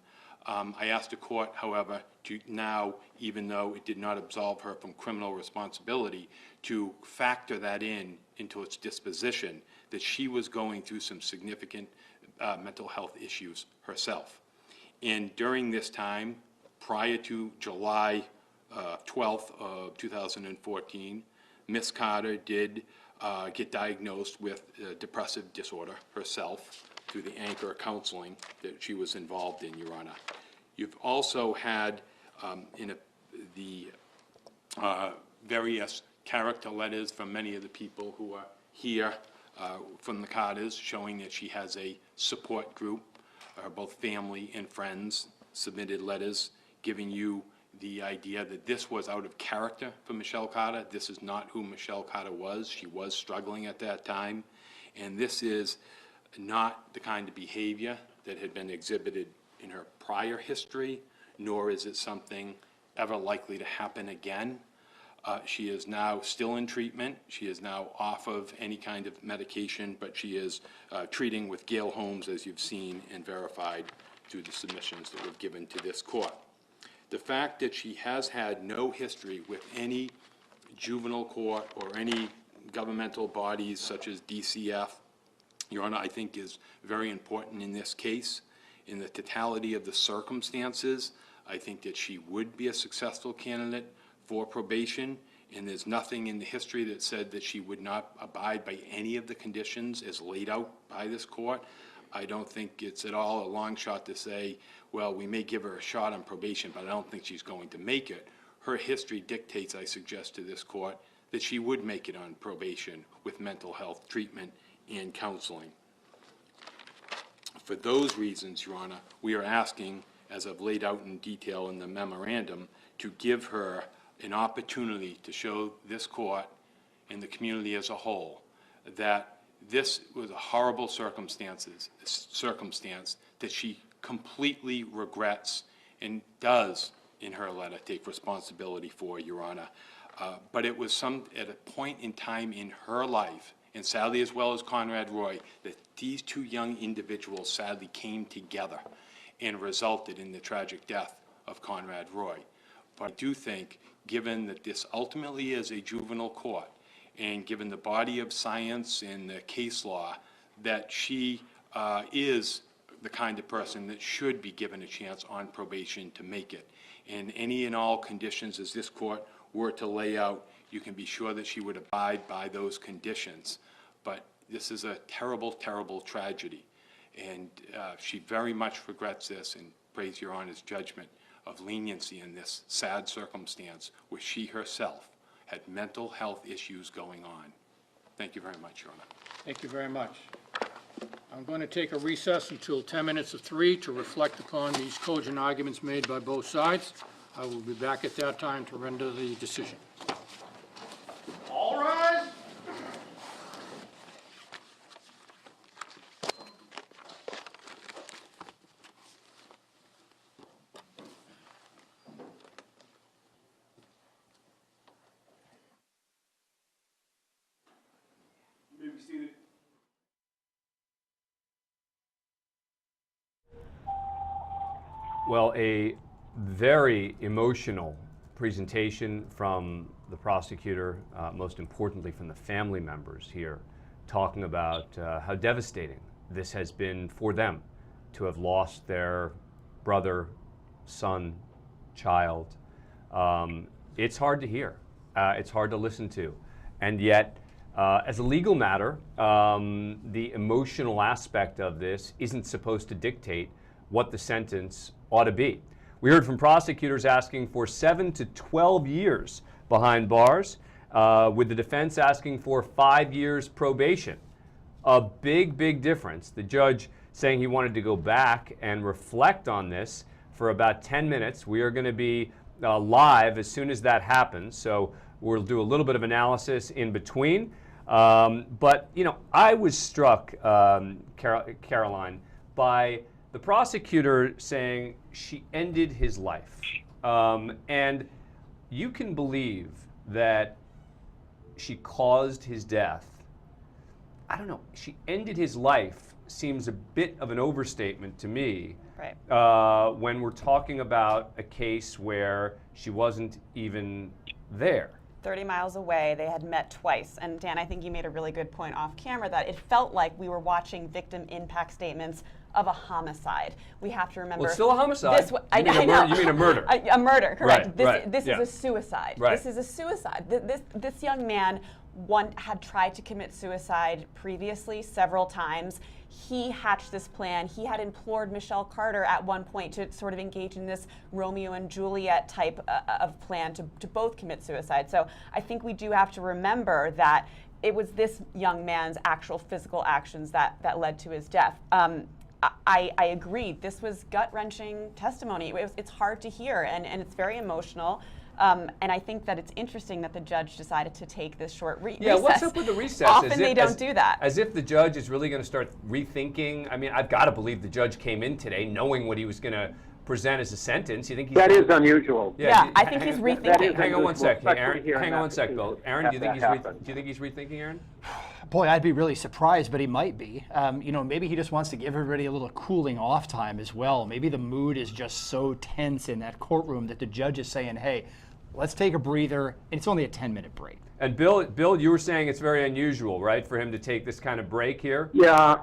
I asked the court, however, to now, even though it did not absolve her from criminal responsibility, to factor that into its disposition, that she was going through some significant mental health issues herself. And during this time, prior to July 12th of 2014, Ms. Carter did get diagnosed with depressive disorder herself through the Anchor Counseling that she was involved in, Your Honor. You've also had the various character letters from many of the people who are here from the Carters, showing that she has a support group. Both family and friends submitted letters giving you the idea that this was out of character for Michelle Carter. This is not who Michelle Carter was. She was struggling at that time. And this is not the kind of behavior that had been exhibited in her prior history, nor is it something ever likely to happen again. She is now still in treatment. She is now off of any kind of medication, but she is treating with Gail Holmes, as you've seen and verified through the submissions that were given to this court. The fact that she has had no history with any juvenile court or any governmental bodies such as DCF Your Honor, I think is very important in this case. In the totality of the circumstances, I think that she would be a successful candidate for probation, and there's nothing in the history that said that she would not abide by any of the conditions as laid out by this court. I don't think it's at all a long shot to say, well, we may give her a shot on probation, but I don't think she's going to make it. Her history dictates, I suggest to this court, that she would make it on probation with mental health treatment and counseling. For those reasons, Your Honor, we are asking, as I've laid out in detail in the memorandum, to give her an opportunity to show this court and the community as a whole that this was a horrible circumstance that she completely regrets and does, in her letter, take responsibility for, Your Honor. But it was at a point in time in her life, and sadly as well as Conrad Roy, that these two young individuals sadly came together and resulted in the tragic death of Conrad Roy. But I do think, given that this ultimately is a juvenile court, and given the body of science and the case law, that she is the kind of person that should be given a chance on probation to make it. And any and all conditions, as this court were to lay out, you can be sure that she would abide by those conditions. But this is a terrible, terrible tragedy. And she very much regrets this and prays Your Honor's judgment of leniency in this sad circumstance where she herself had mental health issues going on. Thank you very much, Your Honor. Thank you very much. I'm going to take a recess until 10 minutes of 3 to reflect upon these cogent arguments made by both sides. I will be back at that time to render the decision. All rise. You may be seated. Well, a very emotional presentation from the prosecutor, most importantly from the family members here, talking about how devastating this has been for them to have lost their brother, son, child. It's hard to hear. It's hard to listen to. And yet, as a legal matter, the emotional aspect of this isn't supposed to dictate what the sentence ought to be. We heard from prosecutors asking for 7 to 12 years behind bars, with the defense asking for 5 years probation. A big, big difference. The judge saying he wanted to go back and reflect on this for about 10 minutes. We are going to be live as soon as that happens, so we'll do a little bit of analysis in between. But, you know, I was struck, Caroline, by the prosecutor saying she ended his life. And you can believe that she caused his death. I don't know, she ended his life seems a bit of an overstatement to me. Right. When we're talking about a case where she wasn't even there. 30 miles away, they had met twice. And Dan, I think you made a really good point off camera that it felt like we were watching victim impact statements of a homicide. We have to remember. Well, it's still a homicide. I know. You mean a murder? A murder, correct. Right, This yeah. is a suicide. Right. This is a suicide. This young man had tried to commit suicide previously several times. He hatched this plan. He had implored Michelle Carter at one point to sort of engage in this Romeo and Juliet type of plan to both commit suicide. So I think we do have to remember that it was this young man's actual physical actions that led to his death. I agree. This was gut-wrenching testimony. It's hard to hear, and it's very emotional. And I think that it's interesting that the judge decided to take this short recess. Yeah, what's up with the recess? Often they don't do that. As if the judge is really going to start rethinking. I mean, I've got to believe the judge came in today knowing what he was going to present as a sentence. You think he's That is unusual. Yeah, I think he's rethinking. Hang on one sec, Especially Aaron. here in Hang on one sec, Bill. Massachusetts, Aaron, do you think that he's rethinking, Aaron? Boy, I'd be really surprised, but he might be. You know, maybe he just wants to give everybody a little cooling off time as well. Maybe the mood is just so tense in that courtroom that the judge is saying, hey, let's take a breather, and it's only a 10-minute break. And Bill, you were saying it's very unusual, right, for him to take this kind of break here? Yeah,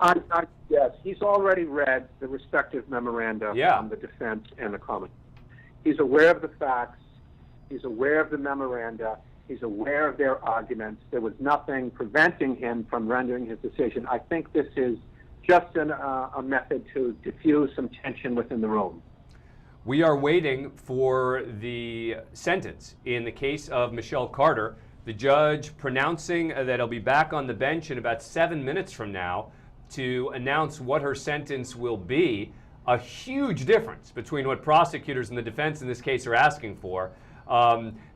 yes. He's already read the respective memoranda Yeah. from the defense and the comment. He's aware of the facts. He's aware of the memoranda. He's aware of their arguments. There was nothing preventing him from rendering his decision. I think this is just a method to diffuse some tension within the room. We are waiting for the sentence in the case of Michelle Carter. The judge pronouncing that he'll be back on the bench in about 7 minutes from now to announce what her sentence will be. A huge difference between what prosecutors and the defense in this case are asking for.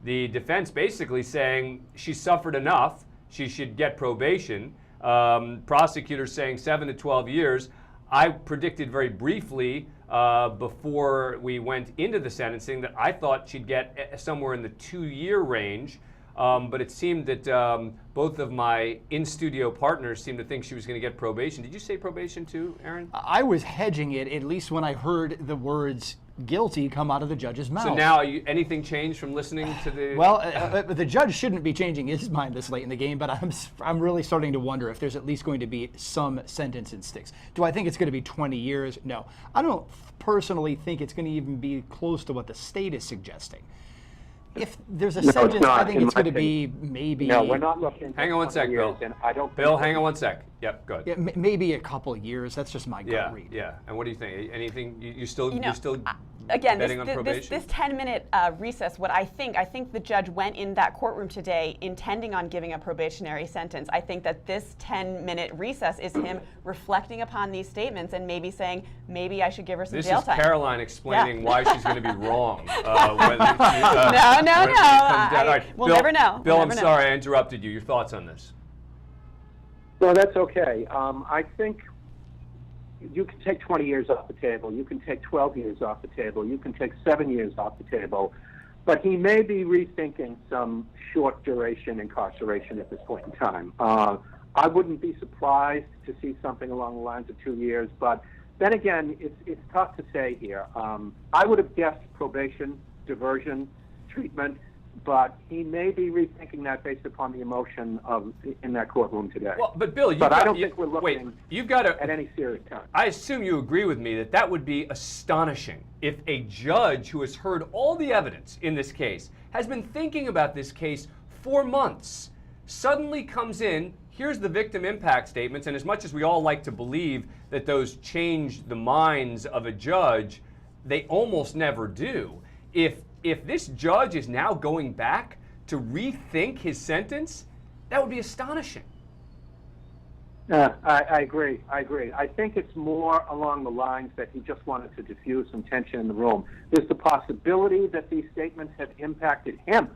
The defense basically saying she suffered enough, she should get probation. Prosecutors saying 7 to 12 years. I predicted very briefly before we went into the sentencing that I thought she'd get somewhere in the 2-year range. But it seemed that both of my in-studio partners seemed to think she was going to get probation. Did you say probation too, Aaron? I was hedging it, at least when I heard the words guilty come out of the judge's mouth. So now, anything changed from listening to the... Well, the judge shouldn't be changing his mind this late in the game, but I'm really starting to wonder if there's at least going to be some sentence that sticks. Do I think it's going to be 20 years? No. I don't personally think it's going to even be close to what the state is suggesting. If there's a sentence, I think it's going to be maybe... No, we're not looking... Hang on one sec, Bill. And I don't Bill, hang on one sec. Yep, go ahead. Yeah, maybe a couple of years. That's just my gut read. Yeah. And what do you think? Anything? You still Again, betting on probation? this 10-minute recess, what I think the judge went in that courtroom today intending on giving a probationary sentence. I think that this 10-minute recess is him reflecting upon these statements and maybe saying, maybe I should give her some jail time. This is Caroline explaining why she's going to be wrong. No. We'll never know. Bill, I'm sorry I interrupted you. Your thoughts on this? No, that's okay. I think you can take 20 years off the table. You can take 12 years off the table. You can take 7 years off the table. But he may be rethinking some short duration incarceration at this point in time. I wouldn't be surprised to see something along the lines of 2 years. But then again, it's tough to say here. I would have guessed probation, diversion, treatment. But he may be rethinking that based upon the emotion in that courtroom today. Well, but Bill, I don't think we're looking at any serious time. I assume you agree with me that would be astonishing if a judge who has heard all the evidence in this case, has been thinking about this case for months, suddenly comes in, here's the victim impact statements, and as much as we all like to believe that those change the minds of a judge, they almost never do. If this judge is now going back to rethink his sentence, that would be astonishing. I agree. I think it's more along the lines that he just wanted to diffuse some tension in the room. There's the possibility that these statements have impacted him.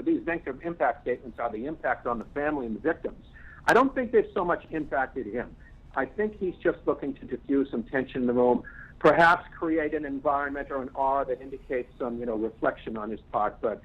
These victim impact statements are the impact on the family and the victims. I don't think they've so much impacted him. I think he's just looking to diffuse some tension in the room, perhaps create an environment or an aura that indicates some, reflection on his part. But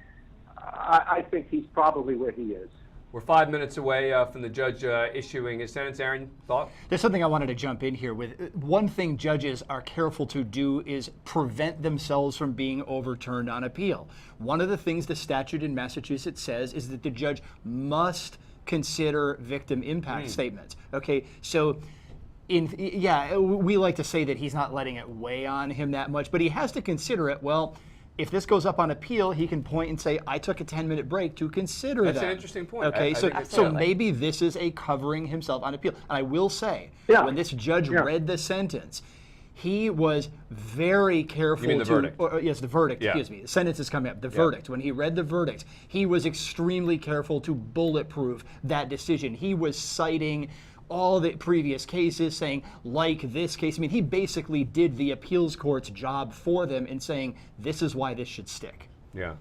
I think he's probably where he is. We're 5 minutes away from the judge issuing his sentence. Aaron, thought? There's something I wanted to jump in here with. One thing judges are careful to do is prevent themselves from being overturned on appeal. One of the things the statute in Massachusetts says is that the judge must consider victim impact statements. Okay, so we like to say that he's not letting it weigh on him that much, but he has to consider it. Well, if this goes up on appeal, he can point and say, I took a 10-minute break to consider that. That's an interesting point. Okay, so maybe this is a covering himself on appeal. And I will say, when this judge read the sentence, he was very careful. You mean the verdict? Yes, the verdict, excuse me. The sentence is coming up. The verdict. When he read the verdict, he was extremely careful to bulletproof that decision. He was citing all the previous cases, saying, like this case. I mean, he basically did the appeals court's job for them in saying, this is why this should stick. Yeah.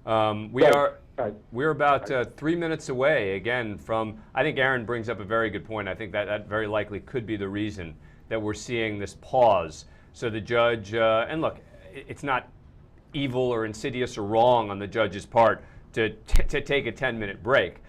We're about 3 minutes away, again, from, I think Aaron brings up a very good point. I think that very likely could be the reason that we're seeing this pause. So the judge, and look, it's not evil or insidious or wrong on the judge's part to take a 10-minute break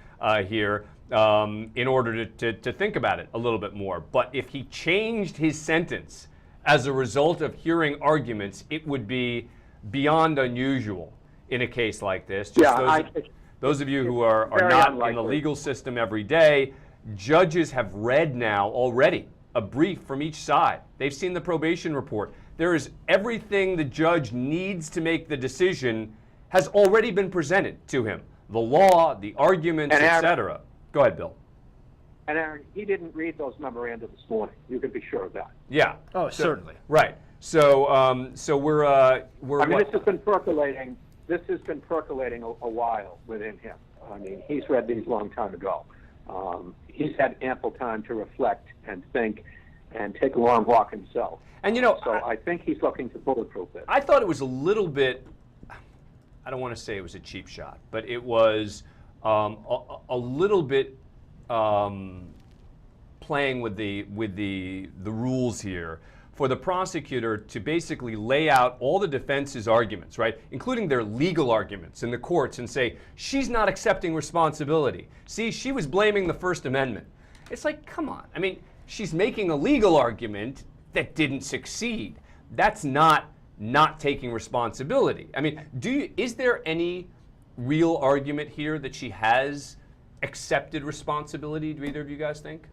here. In order to think about it a little bit more. But if he changed his sentence as a result of hearing arguments, it would be beyond unusual in a case like this. Just those of you who are not in the legal system every day, judges have read now already a brief from each side. They've seen the probation report. There is everything the judge needs to make the decision has already been presented to him. The law, the arguments, etc. Go ahead, Bill. And Aaron, he didn't read those memoranda this morning. You can be sure of that. Yeah. Oh, certainly. Right. So, so we're. I mean, this has been percolating. This has been percolating a while within him. I mean, he's read these a long time ago. He's had ample time to reflect and think and take a long walk himself. And so I think he's looking to bulletproof it. I thought it was a little bit. I don't want to say it was a cheap shot, but it was a little bit playing with the rules here for the prosecutor to basically lay out all the defense's arguments, right, including their legal arguments in the courts, and say she's not accepting responsibility. See, she was blaming the First Amendment. It's like, come on. I mean, she's making a legal argument that didn't succeed. That's not taking responsibility. I mean, is there any real argument here that she has accepted responsibility? Do either of you guys think?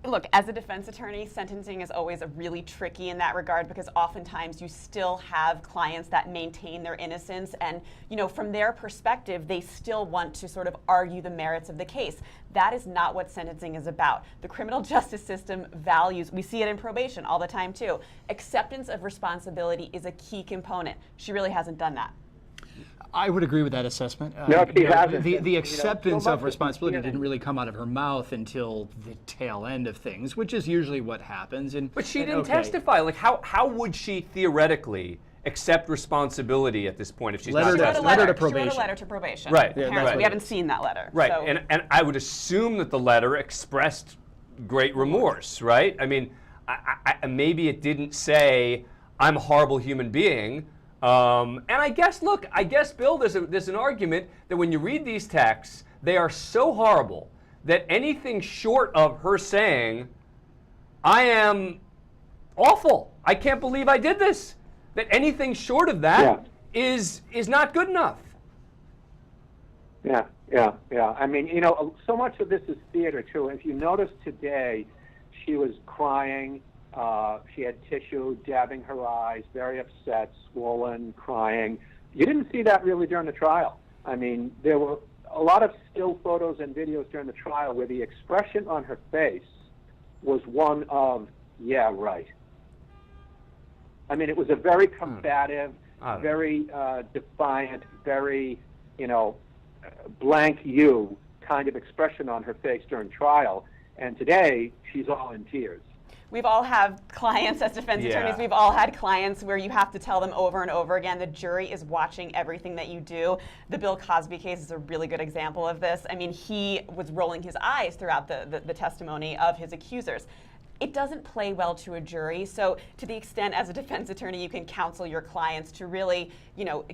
Look, as a defense attorney, sentencing is always really tricky in that regard because oftentimes you still have clients that maintain their innocence and, from their perspective, they still want to sort of argue the merits of the case. That is not what sentencing is about. The criminal justice system values, we see it in probation all the time too, acceptance of responsibility is a key component. She really hasn't done that. I would agree with that assessment. No, she hasn't. The acceptance of responsibility didn't really come out of her mouth until the tail end of things, which is usually what happens. But she didn't testify. Like, how would she theoretically accept responsibility at this point if she's not testifying? Letter to probation. She wrote a letter to probation. Right. Apparently, we haven't seen that letter. Right. So. And I would assume that the letter expressed great remorse, right? I mean, maybe it didn't say, I'm a horrible human being. And I guess, Bill, there's an argument that when you read these texts, they are so horrible that anything short of her saying, I am awful, I can't believe I did this, that anything short of that is not good enough. Yeah. I mean, so much of this is theater, too. If you notice today, she was crying. She had tissue dabbing her eyes, very upset, swollen, crying. You didn't see that really during the trial. I mean, there were a lot of still photos and videos during the trial where the expression on her face was one of, yeah, right. I mean, it was a very combative, very defiant, very, blank you kind of expression on her face during trial. And today, she's all in tears. We've all had clients as defense attorneys. We've all had clients where you have to tell them over and over again, the jury is watching everything that you do. The Bill Cosby case is a really good example of this. I mean, he was rolling his eyes throughout the testimony of his accusers. It doesn't play well to a jury. So to the extent as a defense attorney you can counsel your clients to really,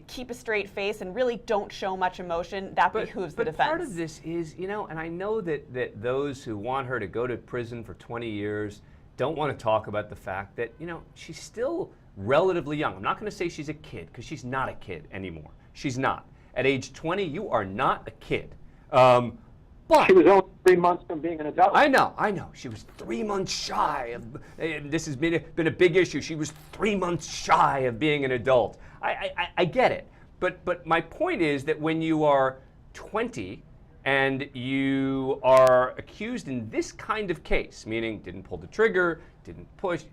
keep a straight face and really don't show much emotion, that behooves the defense. But part of this is, and I know that those who want her to go to prison for 20 years don't want to talk about the fact that, she's still relatively young. I'm not going to say she's a kid, because she's not a kid anymore. She's not. At age 20, you are not a kid. But she was only 3 months from being an adult. I know. She was 3 months shy of, this has been a big issue. She was 3 months shy of being an adult. I get it. But my point is that when you are 20, and you are accused in this kind of case, meaning didn't pull the trigger, didn't push,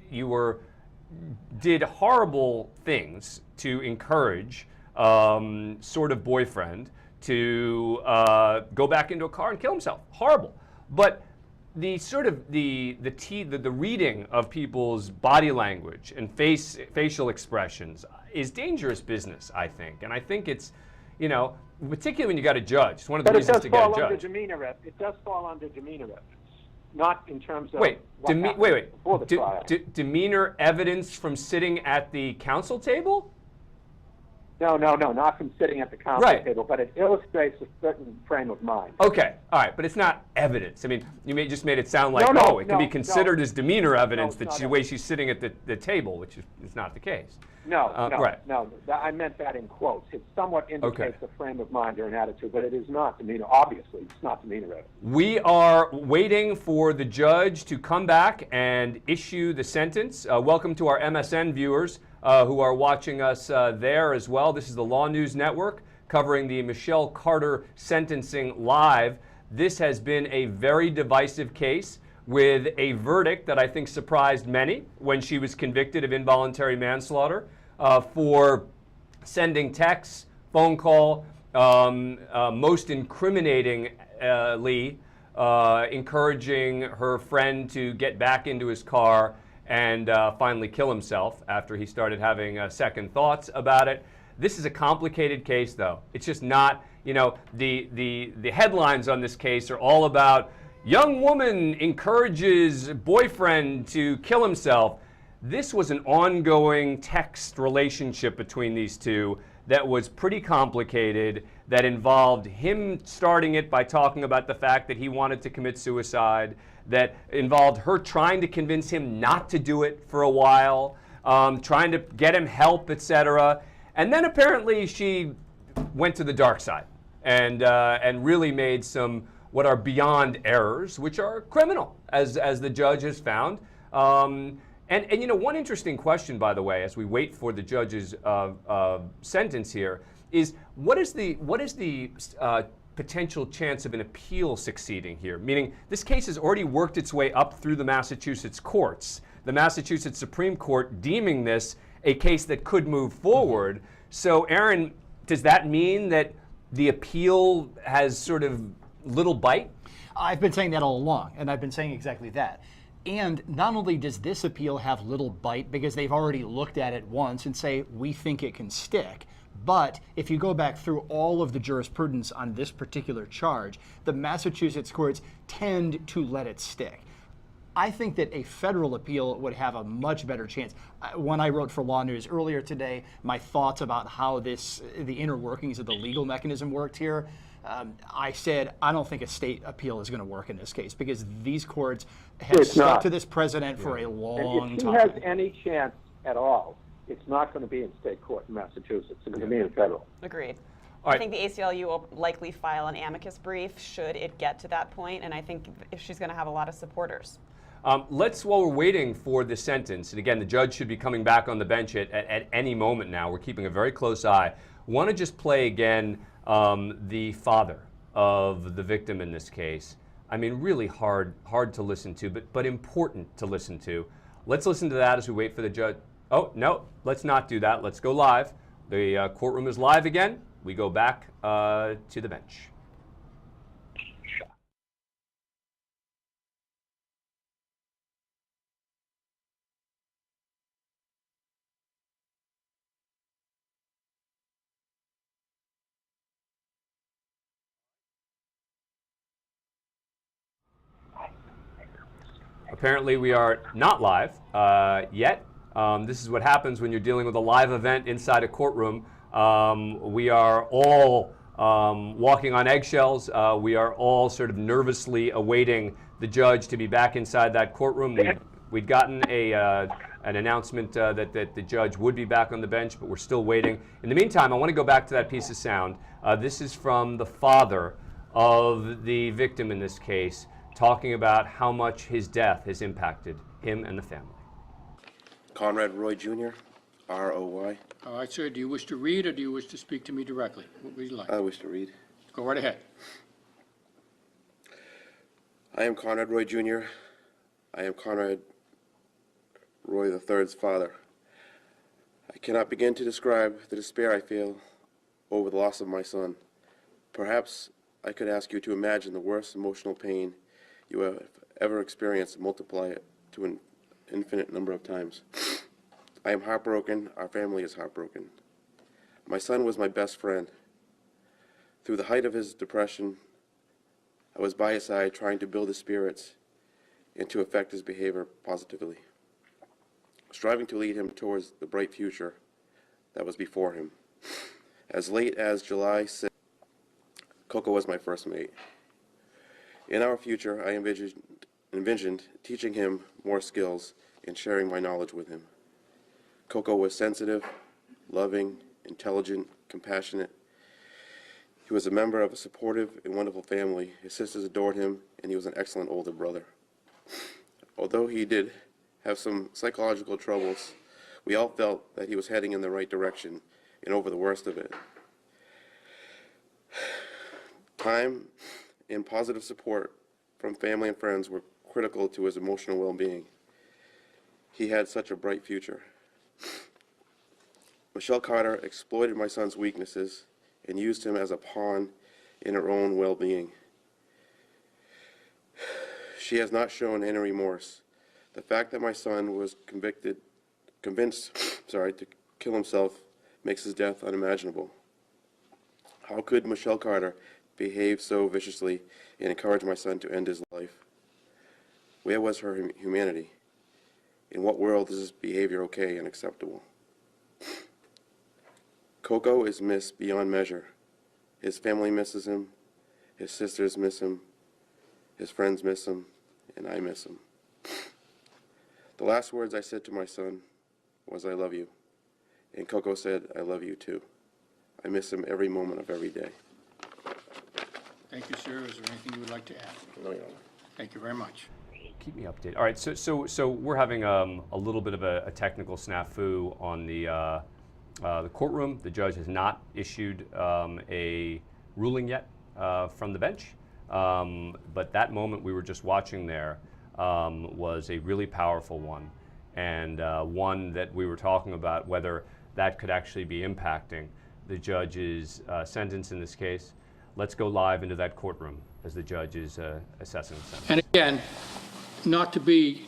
did horrible things to encourage sort of boyfriend to go back into a car and kill himself. Horrible. But the sort of the reading of people's body language and facial expressions is dangerous business, I think. And I think it's, particularly when you got a judge. It's one of the reasons to get a judge. It does fall under demeanor evidence, not in terms of before the trial. Demeanor evidence from sitting at the counsel table? No, not from sitting at the counsel Right. table, but it illustrates a certain frame of mind. Okay, all right, but it's not evidence. I mean, you just made it sound like, No, it can be considered as demeanor evidence it's not the way she's sitting at the table, which is not the case. No. I meant that in quotes. It somewhat indicates Okay. a frame of mind or an attitude, but it is not demeanor. Obviously, it's not demeanor evidence. We are waiting for the judge to come back and issue the sentence. Welcome to our MSN viewers who are watching us there as well. This is the LawNewz Network covering the Michelle Carter sentencing live. This has been a very divisive case with a verdict that I think surprised many when she was convicted of involuntary manslaughter for sending texts, phone call, most incriminatingly encouraging her friend to get back into his car and finally kill himself after he started having second thoughts about it. This is a complicated case, though. It's just not, the headlines on this case are all about young woman encourages boyfriend to kill himself. This was an ongoing text relationship between these two that was pretty complicated, that involved him starting it by talking about the fact that he wanted to commit suicide, that involved her trying to convince him not to do it for a while, trying to get him help, etc. And then apparently she went to the dark side and really made some what are beyond errors, which are criminal, as the judge has found. And one interesting question, by the way, as we wait for the judge's sentence here, is what is the potential chance of an appeal succeeding here? Meaning, this case has already worked its way up through the Massachusetts courts. The Massachusetts Supreme Court deeming this a case that could move forward. So, Aaron, does that mean that the appeal has sort of little bite? I've been saying that all along, and I've been saying exactly that. And not only does this appeal have little bite because they've already looked at it once and say, we think it can stick, but if you go back through all of the jurisprudence on this particular charge, the Massachusetts courts tend to let it stick. I think that a federal appeal would have a much better chance. When I wrote for LawNewz earlier today, my thoughts about how the inner workings of the legal mechanism worked here, I said, I don't think a state appeal is going to work in this case because these courts have stuck to this precedent for a long time. If she has any chance at all, it's not going to be in state court in Massachusetts. It's going to be in federal. Agreed. Right. I think the ACLU will likely file an amicus brief should it get to that point, and I think if she's going to have a lot of supporters. While we're waiting for the sentence, and again, the judge should be coming back on the bench at any moment now. We're keeping a very close eye. Want to just play again the father of the victim in this case. I mean, really hard to listen to, but important to listen to. Let's listen to that as we wait for the judge. Oh, no, let's not do that. Let's go live. The courtroom is live again. We go back to the bench. Apparently we are not live yet. This is what happens when you're dealing with a live event inside a courtroom. We are all walking on eggshells. We are all sort of nervously awaiting the judge to be back inside that courtroom. We'd gotten an announcement that the judge would be back on the bench, but we're still waiting. In the meantime, I want to go back to that piece of sound. This is from the father of the victim in this case, talking about how much his death has impacted him and the family. Conrad Roy Jr., R-O-Y. All right, sir, do you wish to read or do you wish to speak to me directly? What would you like? I wish to read. Go right ahead. I am Conrad Roy Jr. I am Conrad Roy III's father. I cannot begin to describe the despair I feel over the loss of my son. Perhaps I could ask you to imagine the worst emotional pain you have ever experienced and multiply it to an infinite number of times. I am heartbroken. Our family is heartbroken. My son was my best friend. Through the height of his depression, I was by his side trying to build his spirits and to affect his behavior positively, striving to lead him towards the bright future that was before him. As late as July 6th, Coco was my first mate. In our future, I envisioned teaching him more skills and sharing my knowledge with him. Coco was sensitive, loving, intelligent, compassionate. He was a member of a supportive and wonderful family. His sisters adored him, and he was an excellent older brother. Although he did have some psychological troubles, we all felt that he was heading in the right direction and over the worst of it. Time and positive support from family and friends were critical to his emotional well-being. He had such a bright future. Michelle Carter exploited my son's weaknesses and used him as a pawn in her own well-being. She has not shown any remorse. The fact that my son was convinced to kill himself makes his death unimaginable. How could Michelle Carter behave so viciously and encourage my son to end his life? Where was her humanity? In what world is this behavior okay and acceptable? Coco is missed beyond measure. His family misses him, his sisters miss him, his friends miss him, and I miss him. The last words I said to my son was, "I love you." And Coco said, "I love you too." I miss him every moment of every day. Thank you, sir. Is there anything you would like to add? No, Your Honor. Thank you very much. Keep me updated. All right, so we're having a little bit of a technical snafu on the courtroom. The judge has not issued a ruling yet from the bench, but that moment we were just watching there was a really powerful one, and one that we were talking about whether that could actually be impacting the judge's sentence in this case. Let's go live into that courtroom as the judge is assessing the sentence. And again, not to be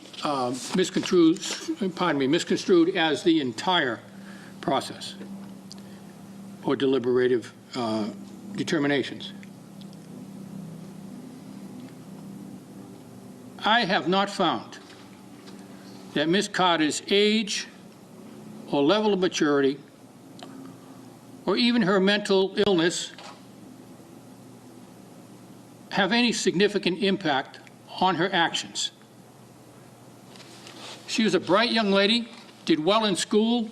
misconstrued as the entire process or deliberative determinations. I have not found that Ms. Carter's age or level of maturity or even her mental illness have any significant impact on her actions. She was a bright young lady, did well in school,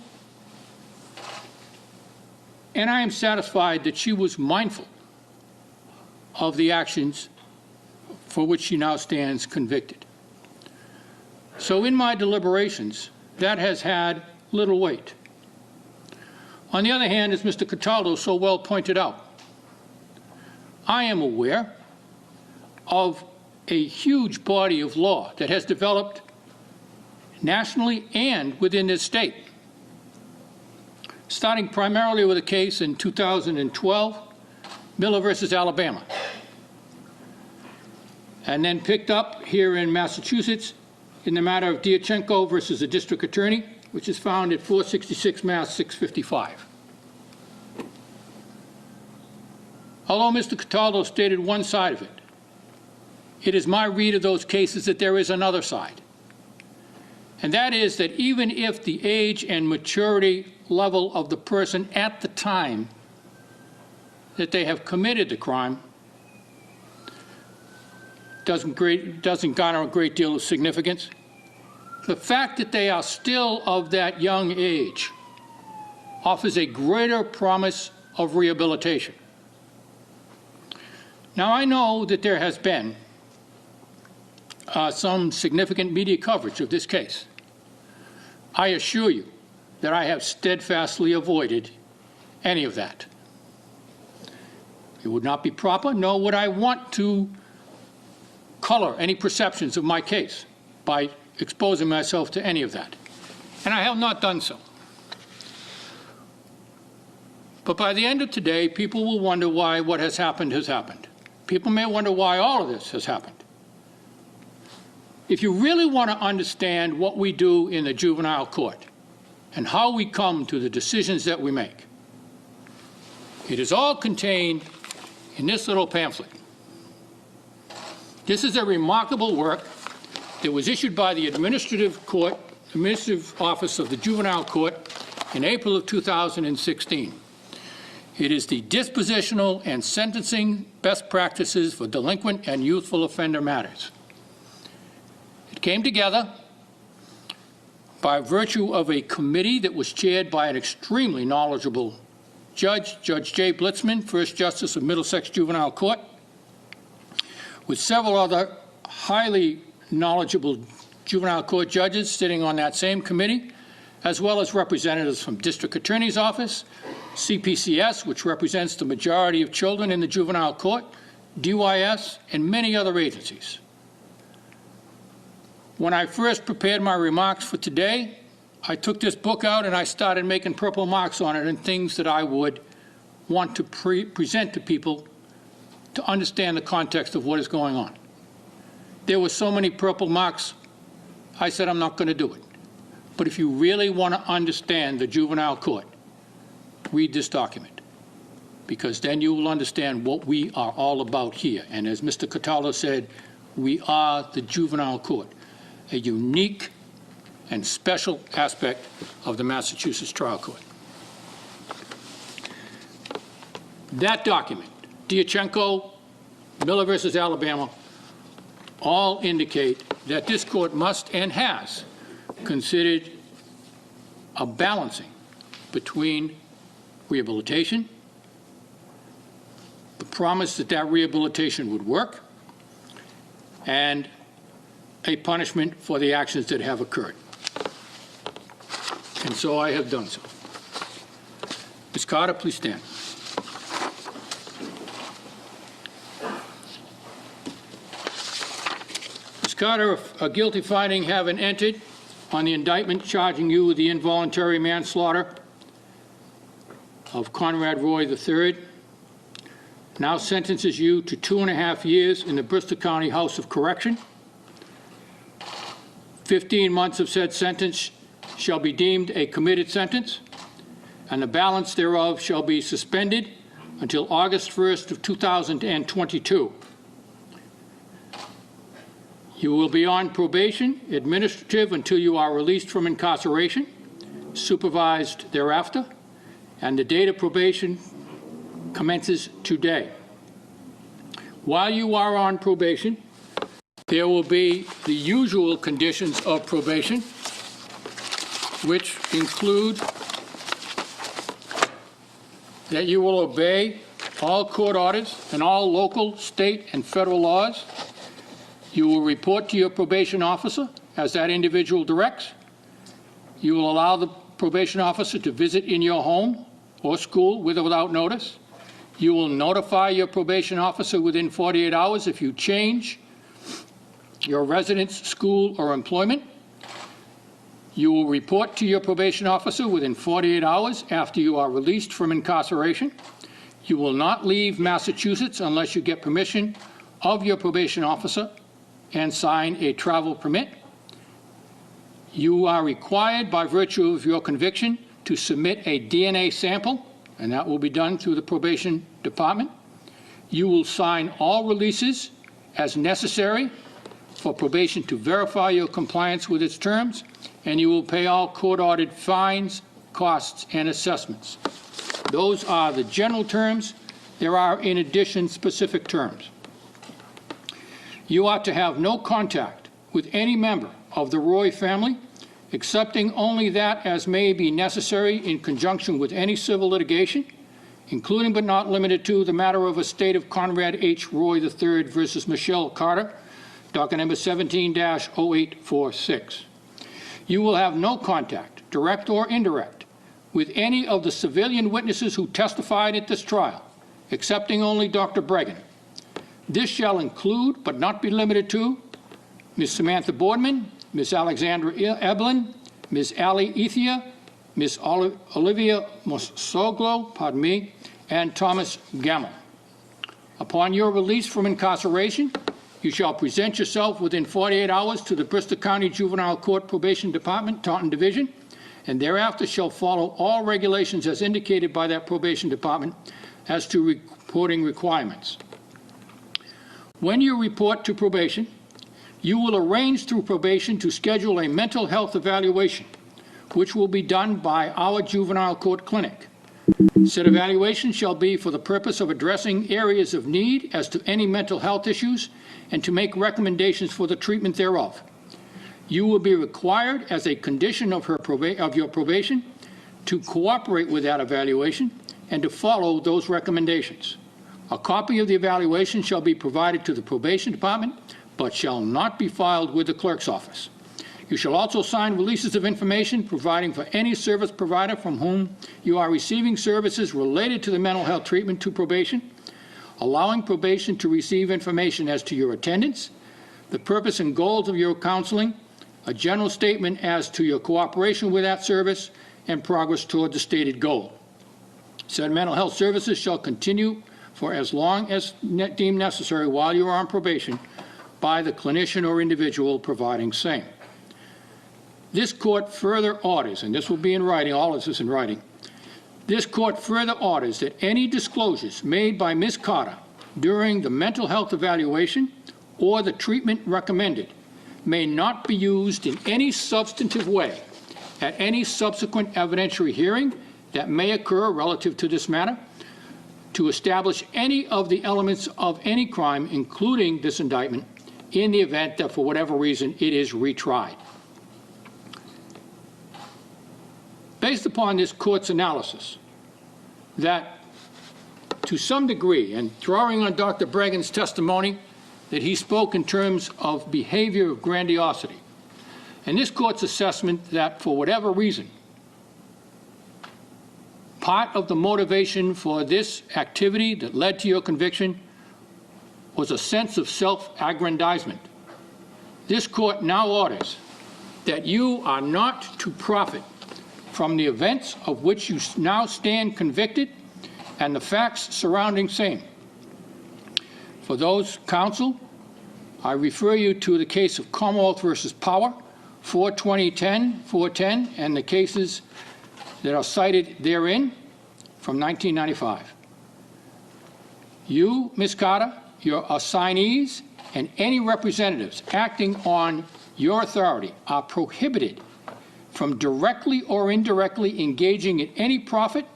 and I am satisfied that she was mindful of the actions for which she now stands convicted. So in my deliberations, that has had little weight. On the other hand, as Mr. Cataldo so well pointed out, I am aware of a huge body of law that has developed nationally and within this state, starting primarily with a case in 2012, Miller versus Alabama, and then picked up here in Massachusetts in the matter of Diachenko versus the district attorney, which is found at 466 Mass 655. Although Mr. Cataldo stated one side of it, it is my read of those cases that there is another side. And that is that even if the age and maturity level of the person at the time that they have committed the crime doesn't garner a great deal of significance, the fact that they are still of that young age offers a greater promise of rehabilitation. Now, I know that there has been some significant media coverage of this case. I assure you that I have steadfastly avoided any of that. It would not be proper, nor would I want to color any perceptions of my case by exposing myself to any of that. And I have not done so. But by the end of today, people will wonder why what has happened has happened. People may wonder why all of this has happened. If you really want to understand what we do in the juvenile court and how we come to the decisions that we make, it is all contained in this little pamphlet. This is a remarkable work that was issued by the Administrative Office of the Juvenile Court in April of 2016. It is the dispositional and sentencing best practices for delinquent and youthful offender matters. It came together by virtue of a committee that was chaired by an extremely knowledgeable judge, Judge Jay Blitzman, First Justice of Middlesex Juvenile Court, with several other highly knowledgeable juvenile court judges sitting on that same committee, as well as representatives from District Attorney's Office, CPCS, which represents the majority of children in the juvenile court, DYS, and many other agencies. When I first prepared my remarks for today, I took this book out and I started making purple marks on it and things that I would want to present to people to understand the context of what is going on. There were so many purple marks, I said I'm not going to do it. But if you really want to understand the juvenile court, read this document, because then you will understand what we are all about here. And as Mr. Cataldo said, we are the juvenile court, a unique and special aspect of the Massachusetts trial court. That document, Diachenko, Miller versus Alabama, all indicate that this court must and has considered a balancing between rehabilitation, the promise that that rehabilitation would work, and a punishment for the actions that have occurred. And so I have done so. Ms. Carter, please stand. Ms. Carter, a guilty finding having entered on the indictment charging you with the involuntary manslaughter of Conrad Roy III, now sentences you to 2.5 years in the Bristol County House of Correction. 15 months of said sentence shall be deemed a committed sentence, and the balance thereof shall be suspended until August 1st of 2022. You will be on probation, administrative, until you are released from incarceration, supervised thereafter, and the date of probation commences today. While you are on probation, there will be the usual conditions of probation, which include that you will obey all court orders and all local, state, and federal laws. You will report to your probation officer as that individual directs. You will allow the probation officer to visit in your home or school with or without notice. You will notify your probation officer within 48 hours if you change your residence, school, or employment. You will report to your probation officer within 48 hours after you are released from incarceration. You will not leave Massachusetts unless you get permission of your probation officer and sign a travel permit. You are required by virtue of your conviction to submit a DNA sample, and that will be done through the probation department. You will sign all releases as necessary for probation to verify your compliance with its terms, and you will pay all court-ordered fines, costs, and assessments. Those are the general terms. There are, in addition, specific terms. You are to have no contact with any member of the Roy family, excepting only that as may be necessary in conjunction with any civil litigation, including but not limited to the matter of estate of Conrad H. Roy III versus Michelle Carter, docket number 17-0846. You will have no contact, direct or indirect, with any of the civilian witnesses who testified at this trial, excepting only Dr. Bregan. This shall include, but not be limited to, Ms. Samantha Boardman, Ms. Alexandra Eblin, Ms. Ali Ethia, Ms. Olivia Mosoglo, and Thomas Gamble. Upon your release from incarceration, you shall present yourself within 48 hours to the Bristol County Juvenile Court Probation Department, Taunton Division, and thereafter shall follow all regulations as indicated by that probation department as to reporting requirements. When you report to probation, you will arrange through probation to schedule a mental health evaluation, which will be done by our juvenile court clinic, Said evaluation shall be for the purpose of addressing areas of need as to any mental health issues and to make recommendations for the treatment thereof. You will be required, as a condition of your probation, to cooperate with that evaluation and to follow those recommendations. A copy of the evaluation shall be provided to the probation department, but shall not be filed with the clerk's office. You shall also sign releases of information providing for any service provider from whom you are receiving services related to the mental health treatment to probation, allowing probation to receive information as to your attendance, the purpose and goals of your counseling, a general statement as to your cooperation with that service, and progress toward the stated goal. Said mental health services shall continue for as long as deemed necessary while you are on probation by the clinician or individual providing same. This court further orders, and this will be in writing, all of this is in writing, this court further orders that any disclosures made by Ms. Carter during the mental health evaluation or the treatment recommended may not be used in any substantive way at any subsequent evidentiary hearing that may occur relative to this matter to establish any of the elements of any crime, including this indictment, in the event that for whatever reason it is retried. Based upon this court's analysis, that to some degree, and drawing on Dr. Bregan's testimony, that he spoke in terms of behavior of grandiosity, and this court's assessment that for whatever reason, part of the motivation for this activity that led to your conviction was a sense of self-aggrandizement. This court now orders that you are not to profit from the events of which you now stand convicted and the facts surrounding same. For those counsel, I refer you to the case of Commonwealth versus Power, 4/2010, and the cases that are cited therein from 1995. You, Ms. Carter, your assignees, and any representatives acting on your authority are prohibited from directly or indirectly engaging in any profit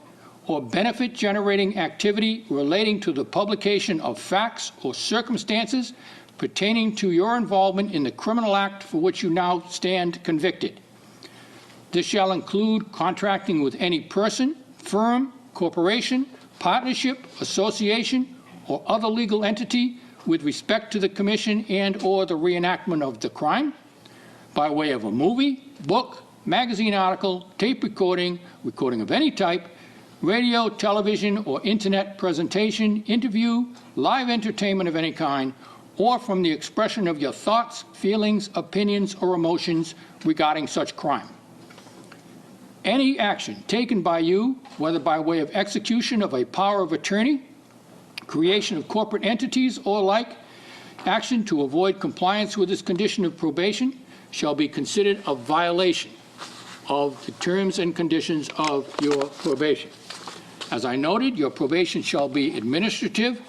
or benefit-generating activity relating to the publication of facts or circumstances pertaining to your involvement in the criminal act for which you now stand convicted. This shall include contracting with any person, firm, corporation, partnership, association, or other legal entity with respect to the commission and/or the reenactment of the crime by way of a movie, book, magazine article, tape recording, recording of any type, radio, television, or internet presentation, interview, live entertainment of any kind, or from the expression of your thoughts, feelings, opinions, or emotions regarding such crime. Any action taken by you, whether by way of execution of a power of attorney, creation of corporate entities, or like, action to avoid compliance with this condition of probation, shall be considered a violation of the terms and conditions of your probation. As I noted, your probation shall be administrative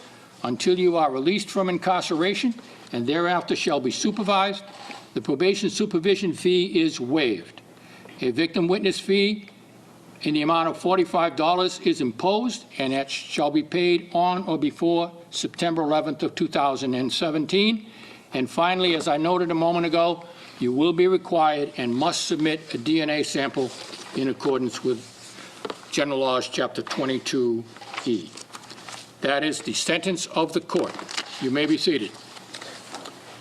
until you are released from incarceration, and thereafter shall be supervised. The probation supervision fee is waived. A victim witness fee in the amount of $45 is imposed, and that shall be paid on or before September 11th of 2017. And finally, as I noted a moment ago, you will be required and must submit a DNA sample in accordance with General Laws, Chapter 22E. That is the sentence of the court. You may be seated.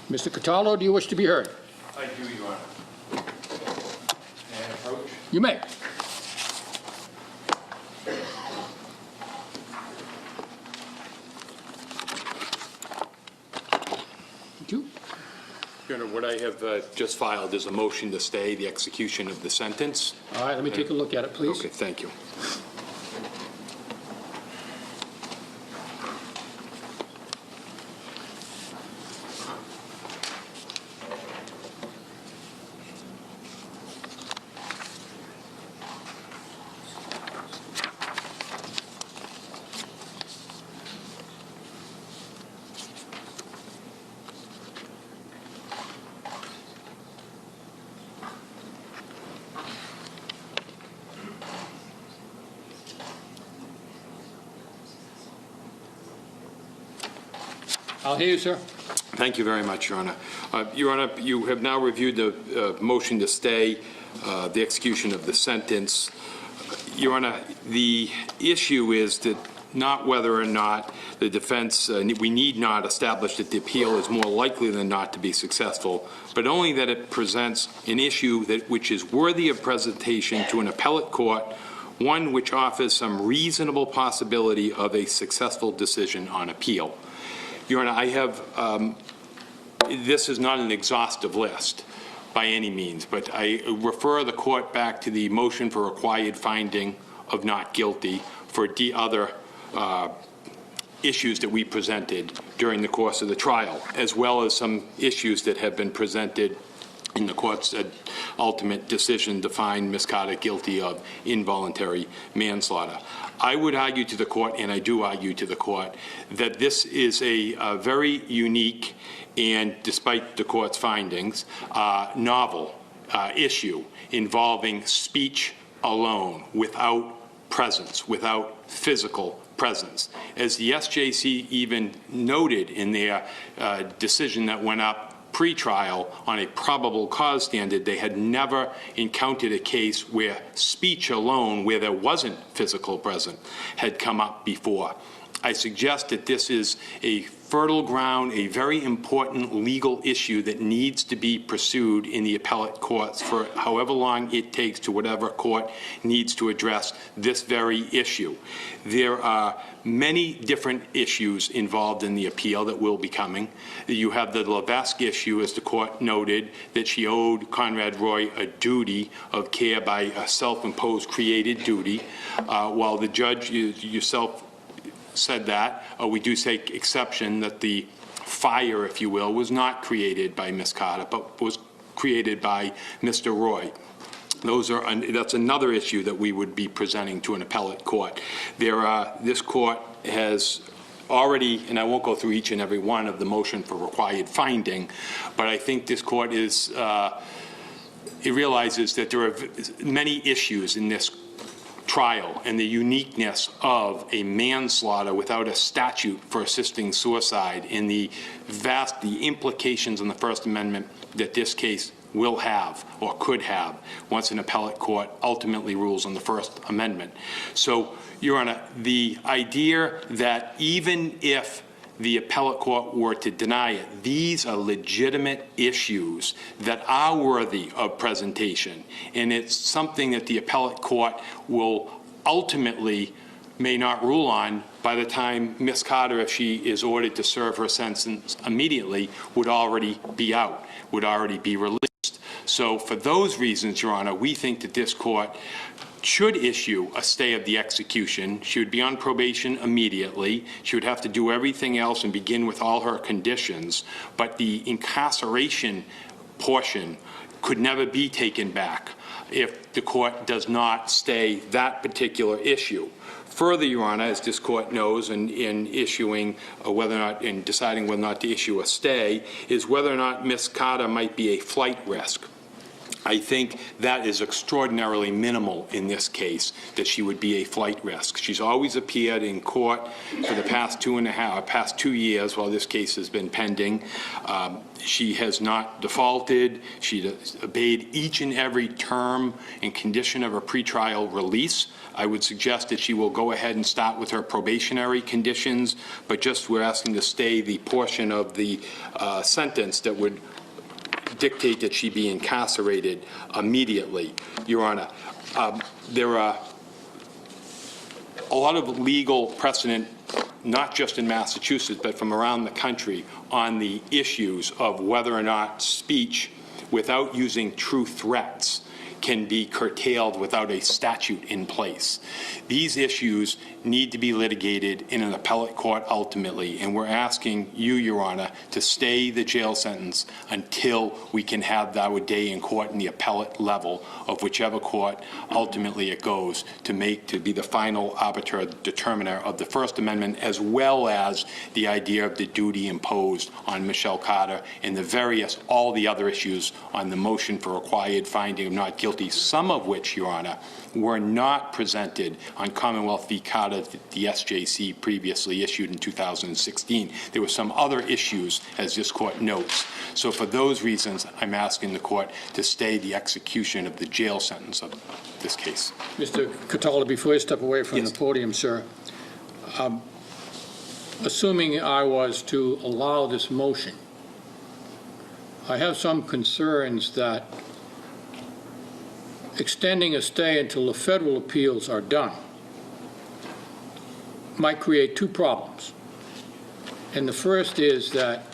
Mr. Cataldo, do you wish to be heard? I do, Your Honor. May I approach? You may. Thank you. Your Honor, what I have just filed is a motion to stay the execution of the sentence. All right, let me take a look at it, please. Okay, thank you. I'll hear you, sir. Thank you very much, Your Honor. Your Honor, you have now reviewed the motion to stay the execution of the sentence. Your Honor, the issue is that not whether or not the defense, we need not establish that the appeal is more likely than not to be successful, but only that it presents an issue which is worthy of presentation to an appellate court, one which offers some reasonable possibility of a successful decision on appeal. Your Honor, I have, this is not an exhaustive list by any means, but I refer the court back to the motion for required finding of not guilty for other issues that we presented during the course of the trial, as well as some issues that have been presented in the court's ultimate decision to find Ms. Carter guilty of involuntary manslaughter. I would argue to the court, and I do argue to the court, that this is a very unique and, despite the court's findings, novel issue involving speech alone, without presence, without physical presence. As the SJC even noted in their decision that went up pre-trial on a probable cause standard, they had never encountered a case where speech alone, where there wasn't physical presence, had come up before. I suggest that this is a fertile ground, a very important legal issue that needs to be pursued in the appellate courts for however long it takes to whatever court needs to address this very issue. There are many different issues involved in the appeal that will be coming. You have the Levesque issue, as the court noted, that she owed Conrad Roy a duty of care by a self-imposed created duty, while the judge yourself said that. We do take exception that the fire, if you will, was not created by Ms. Carter, but was created by Mr. Roy. That's another issue that we would be presenting to an appellate court. This court has already, and I won't go through each and every one of the motion for required finding, but I think this court is, it realizes that there are many issues in this trial and the uniqueness of a manslaughter without a statute for assisting suicide and the implications in the First Amendment that this case will have or could have once an appellate court ultimately rules on the First Amendment. So, Your Honor, the idea that even if the appellate court were to deny it, these are legitimate issues that are worthy of presentation, and it's something that the appellate court will ultimately may not rule on by the time Ms. Carter, if she is ordered to serve her sentence immediately, would already be out, would already be released. So for those reasons, Your Honor, we think that this court should issue a stay of the execution. She would be on probation immediately. She would have to do everything else and begin with all her conditions, but the incarceration portion could never be taken back if the court does not stay that particular issue. Further, Your Honor, as this court knows in issuing whether or not, in deciding whether or not to issue a stay, is whether or not Ms. Carter might be a flight risk. I think that is extraordinarily minimal in this case, that she would be a flight risk. She's always appeared in court for the past 2 years while this case has been pending. She has not defaulted. She obeyed each and every term and condition of her pretrial release. I would suggest that she will go ahead and start with her probationary conditions, but just we're asking to stay the portion of the sentence that would dictate that she be incarcerated immediately. Your Honor, there are a lot of legal precedent, not just in Massachusetts, but from around the country, on the issues of whether or not speech without using true threats can be curtailed without a statute in place. These issues need to be litigated in an appellate court ultimately, and we're asking you, Your Honor, to stay the jail sentence until we can have that day in court in the appellate level of whichever court ultimately it goes to be the final arbiter determiner of the First Amendment, as well as the idea of the duty imposed on Michelle Carter and all the other issues on the motion for required finding of not guilty guilty, some of which, Your Honor, were not presented on Commonwealth v. Carter, the SJC previously issued in 2016. There were some other issues, as this court notes. So for those reasons, I'm asking the court to stay the execution of the jail sentence of this case. Mr. Cataldo, before you step away from Yes. the podium, sir, assuming I was to allow this motion, I have some concerns that extending a stay until the federal appeals are done might create two problems. And the first is that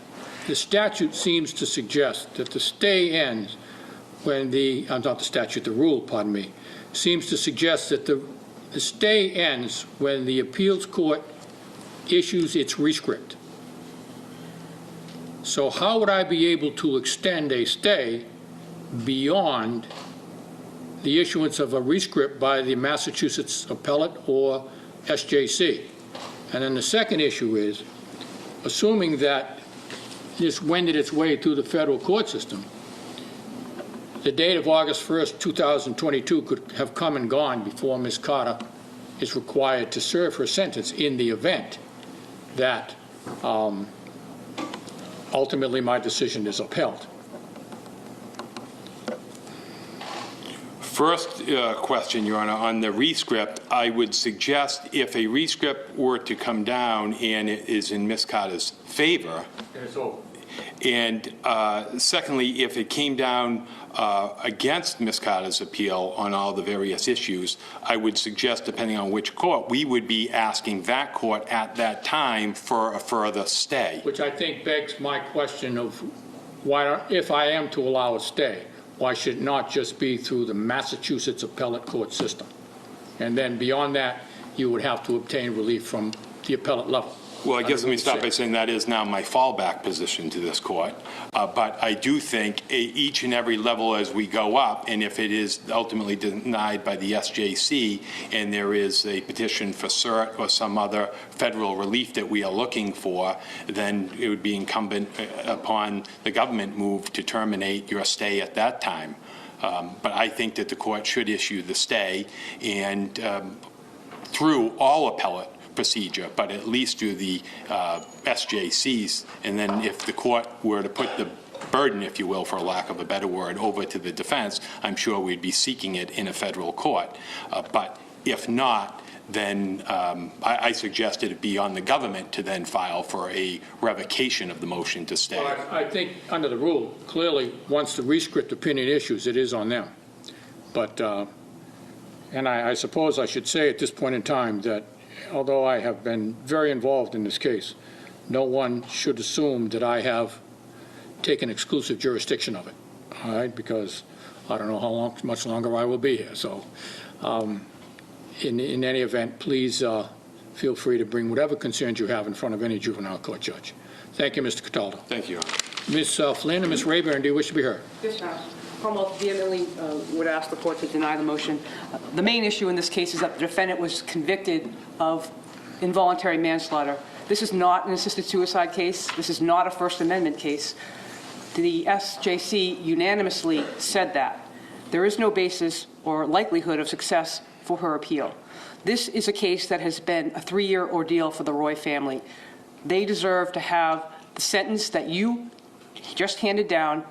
the statute seems to suggest that the stay ends when the, not the statute, the rule, pardon me, seems to suggest that the stay ends when the appeals court issues its rescript. So how would I be able to extend a stay beyond the issuance of a rescript by the Massachusetts Appellate or SJC? And then the second issue is, assuming that this wended its way through the federal court system, the date of August 1st, 2022 could have come and gone before Ms. Carter is required to serve her sentence in the event that ultimately my decision is upheld. First question, Your Honor, on the rescript, I would suggest if a rescript were to come down and it is in Ms. Carter's favor, and secondly, if it came down against Ms. Carter's appeal on all the various issues, I would suggest, depending on which court, we would be asking that court at that time for a further stay. Which I think begs my question of why, if I am to allow a stay, why should it not just be through the Massachusetts appellate court system? And then beyond that, you would have to obtain relief from the appellate level. Well, I guess let me start by saying that is now my fallback position to this court. But I do think each and every level as we go up, and if it is ultimately denied by the SJC and there is a petition for cert or some other federal relief that we are looking for, then it would be incumbent upon the government move to terminate your stay at that time. But I think that the court should issue the stay and through all appellate procedure, but at least do the SJCs, and then if the court were to put the burden, if you will, for lack of a better word, over to the defense, I'm sure we'd be seeking it in a federal court. But if not, then I suggested it be on the government to then file for a revocation of the motion to stay. Well, I think under the rule, clearly, once the rescript opinion issues, it is on them. But, and I suppose I should say at this point in time that although I have been very involved in this case, no one should assume that I have taken exclusive jurisdiction of it, all right? Because I don't know how much longer I will be here. So in any event, please feel free to bring whatever concerns you have in front of any juvenile court judge. Thank you, Mr. Cataldo. Thank you, Your Honor. Ms. Flynn and Ms. Rayburn, do you wish to be heard? Yes, Your Honor. Commonwealth vehemently would ask the court to deny the motion. The main issue in this case is that the defendant was convicted of involuntary manslaughter. This is not an assisted suicide case. This is not a First Amendment case. The SJC unanimously said that. There is no basis or likelihood of success for her appeal. This is a case that has been a 3-year ordeal for the Roy family. They deserve to have the sentence that you just handed down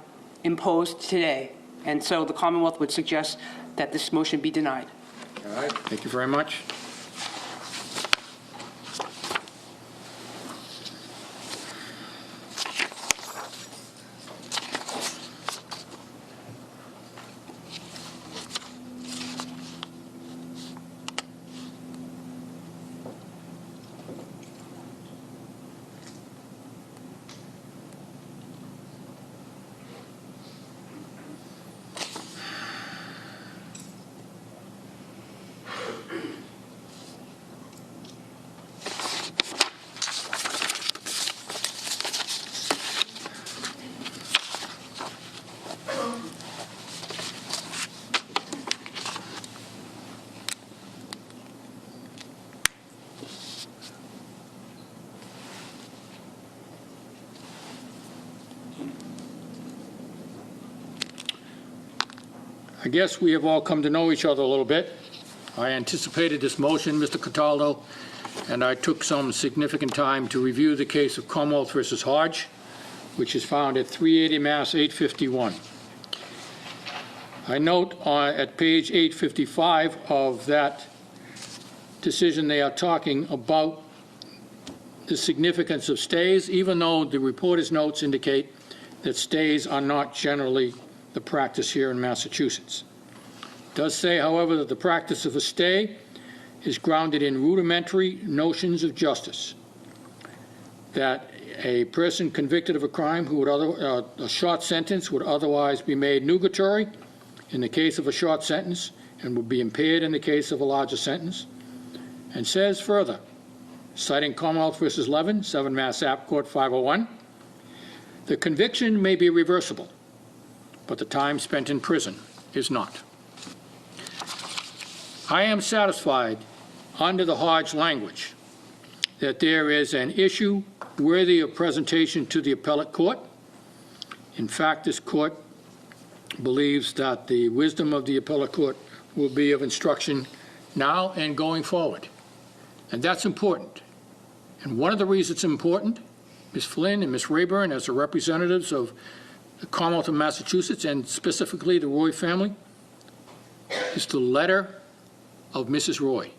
imposed today. And so the Commonwealth would suggest that this motion be denied. All right. Thank you very much. I guess we have all come to know each other a little bit. I anticipated this motion, Mr. Cataldo, and I took some significant time to review the case of Commonwealth versus Hodge, which is found at 380 Mass 851. I note at page 855 of that decision they are talking about the significance of stays, even though the reporter's notes indicate that stays are not generally the practice here in Massachusetts. It does say, however, that the practice of a stay is grounded in rudimentary notions of justice, that a person convicted of a crime who would a short sentence would otherwise be made nugatory in the case of a short sentence and would be impaired in the case of a larger sentence, and says further, citing Commonwealth versus Levin, 7 Mass App Court 501, the conviction may be reversible, but the time spent in prison is not. I am satisfied under the Hodge language that there is an issue worthy of presentation to the appellate court. In fact, this court believes that the wisdom of the appellate court will be of instruction now and going forward. And that's important. And one of the reasons it's important, Ms. Flynn and Ms. Rayburn, as the representatives of the Commonwealth of Massachusetts and specifically the Roy family, is the letter of Mrs. Roy,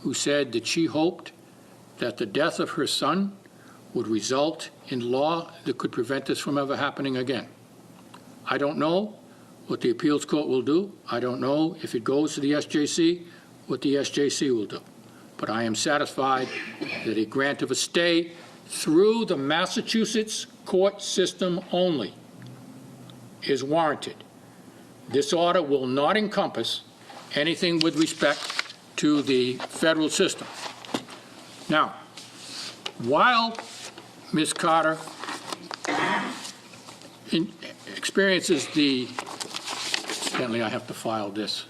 who said that she hoped that the death of her son would result in law that could prevent this from ever happening again. I don't know what the appeals court will do. I don't know if it goes to the SJC, what the SJC will do. But I am satisfied that a grant of a stay through the Massachusetts court system only is warranted. This order will not encompass anything with respect to the federal system. Now, while Ms. Carter experiences apparently I have to file this.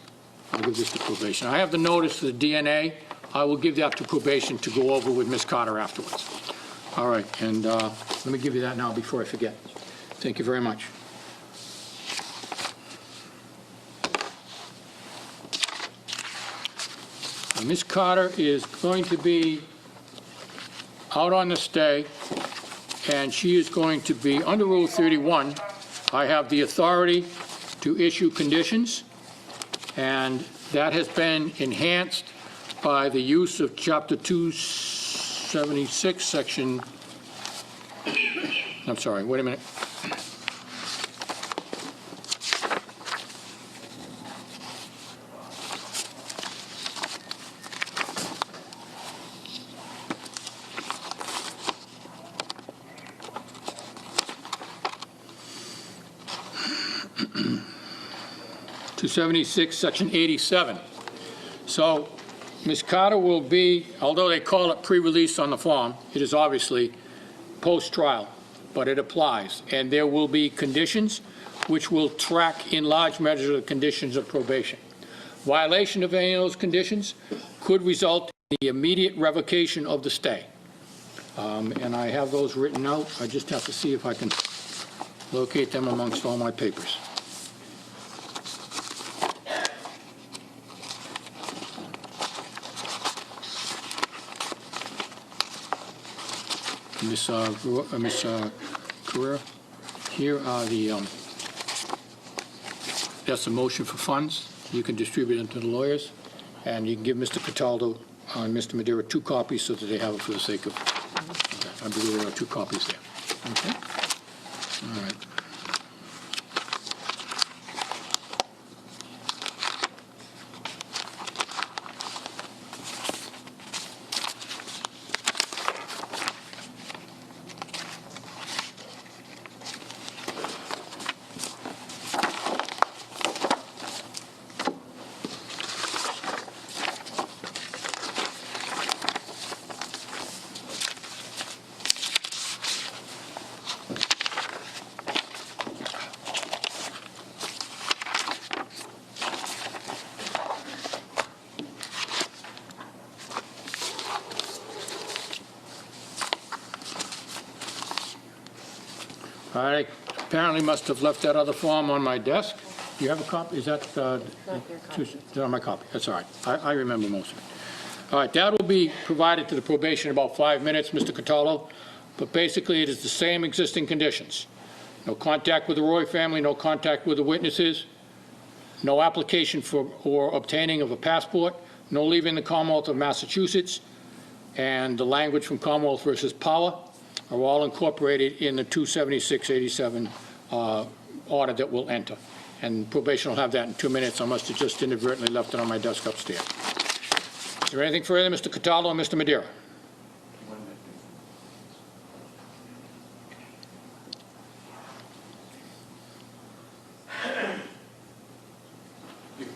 I'll give this to probation. I have the notice of the DNA. I will give that to probation to go over with Ms. Carter afterwards. All right, and let me give you that now before I forget. Thank you very much. Ms. Carter is going to be out on the stay, and she is going to be, under Rule 31, I have the authority to issue conditions, and that has been enhanced by the use of Chapter 276, Section, I'm sorry, wait a minute. Section 87. So Ms. Carter will be, although they call it pre-release on the form, it is obviously post-trial, but it applies. And there will be conditions which will track in large measure the conditions of probation. Violation of any of those conditions could result in the immediate revocation of the stay. And I have those written out. I just have to see if I can locate them amongst all my papers. Ms. Carrera, here are the, that's a motion for funds. You can distribute them to the lawyers, and you can give Mr. Cataldo and Mr. Madeira 2 copies so that they have it for the sake of, okay, I believe there are 2 copies there. Okay? All right. I apparently must have left that other form on my desk. you have a copy? Is that, it's not my copy, that's all right. I remember most of it. All right, that will be provided to the probation in about 5 minutes, Mr. Cataldo. But basically, it is the same existing conditions. No contact with the Roy family, no contact with the witnesses, no application for or obtaining of a passport, no leaving the Commonwealth of Massachusetts, and the language from Commonwealth versus Power are all incorporated in the 27687 order that will enter. And probation will have that in 2 minutes. I must have just inadvertently left it on my desk upstairs. Is there anything further, Mr. Cataldo or Mr. Madeira?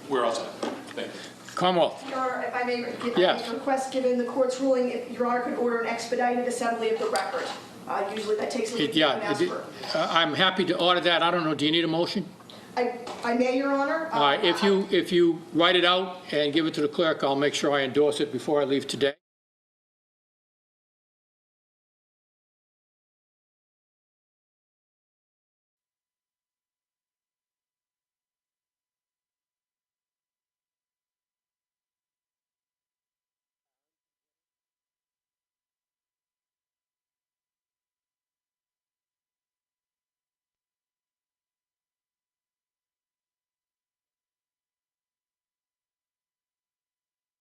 We're all set. Thank you. Commonwealth. Your Honor, if I may Yes. request, given the court's ruling, if Your Honor could order an expedited assembly of the record. Usually that takes a week. I'm happy to order that. I don't know, do you need a motion? I may, Your Honor. All right, if you write it out and give it to the clerk, I'll make sure I endorse it before I leave today.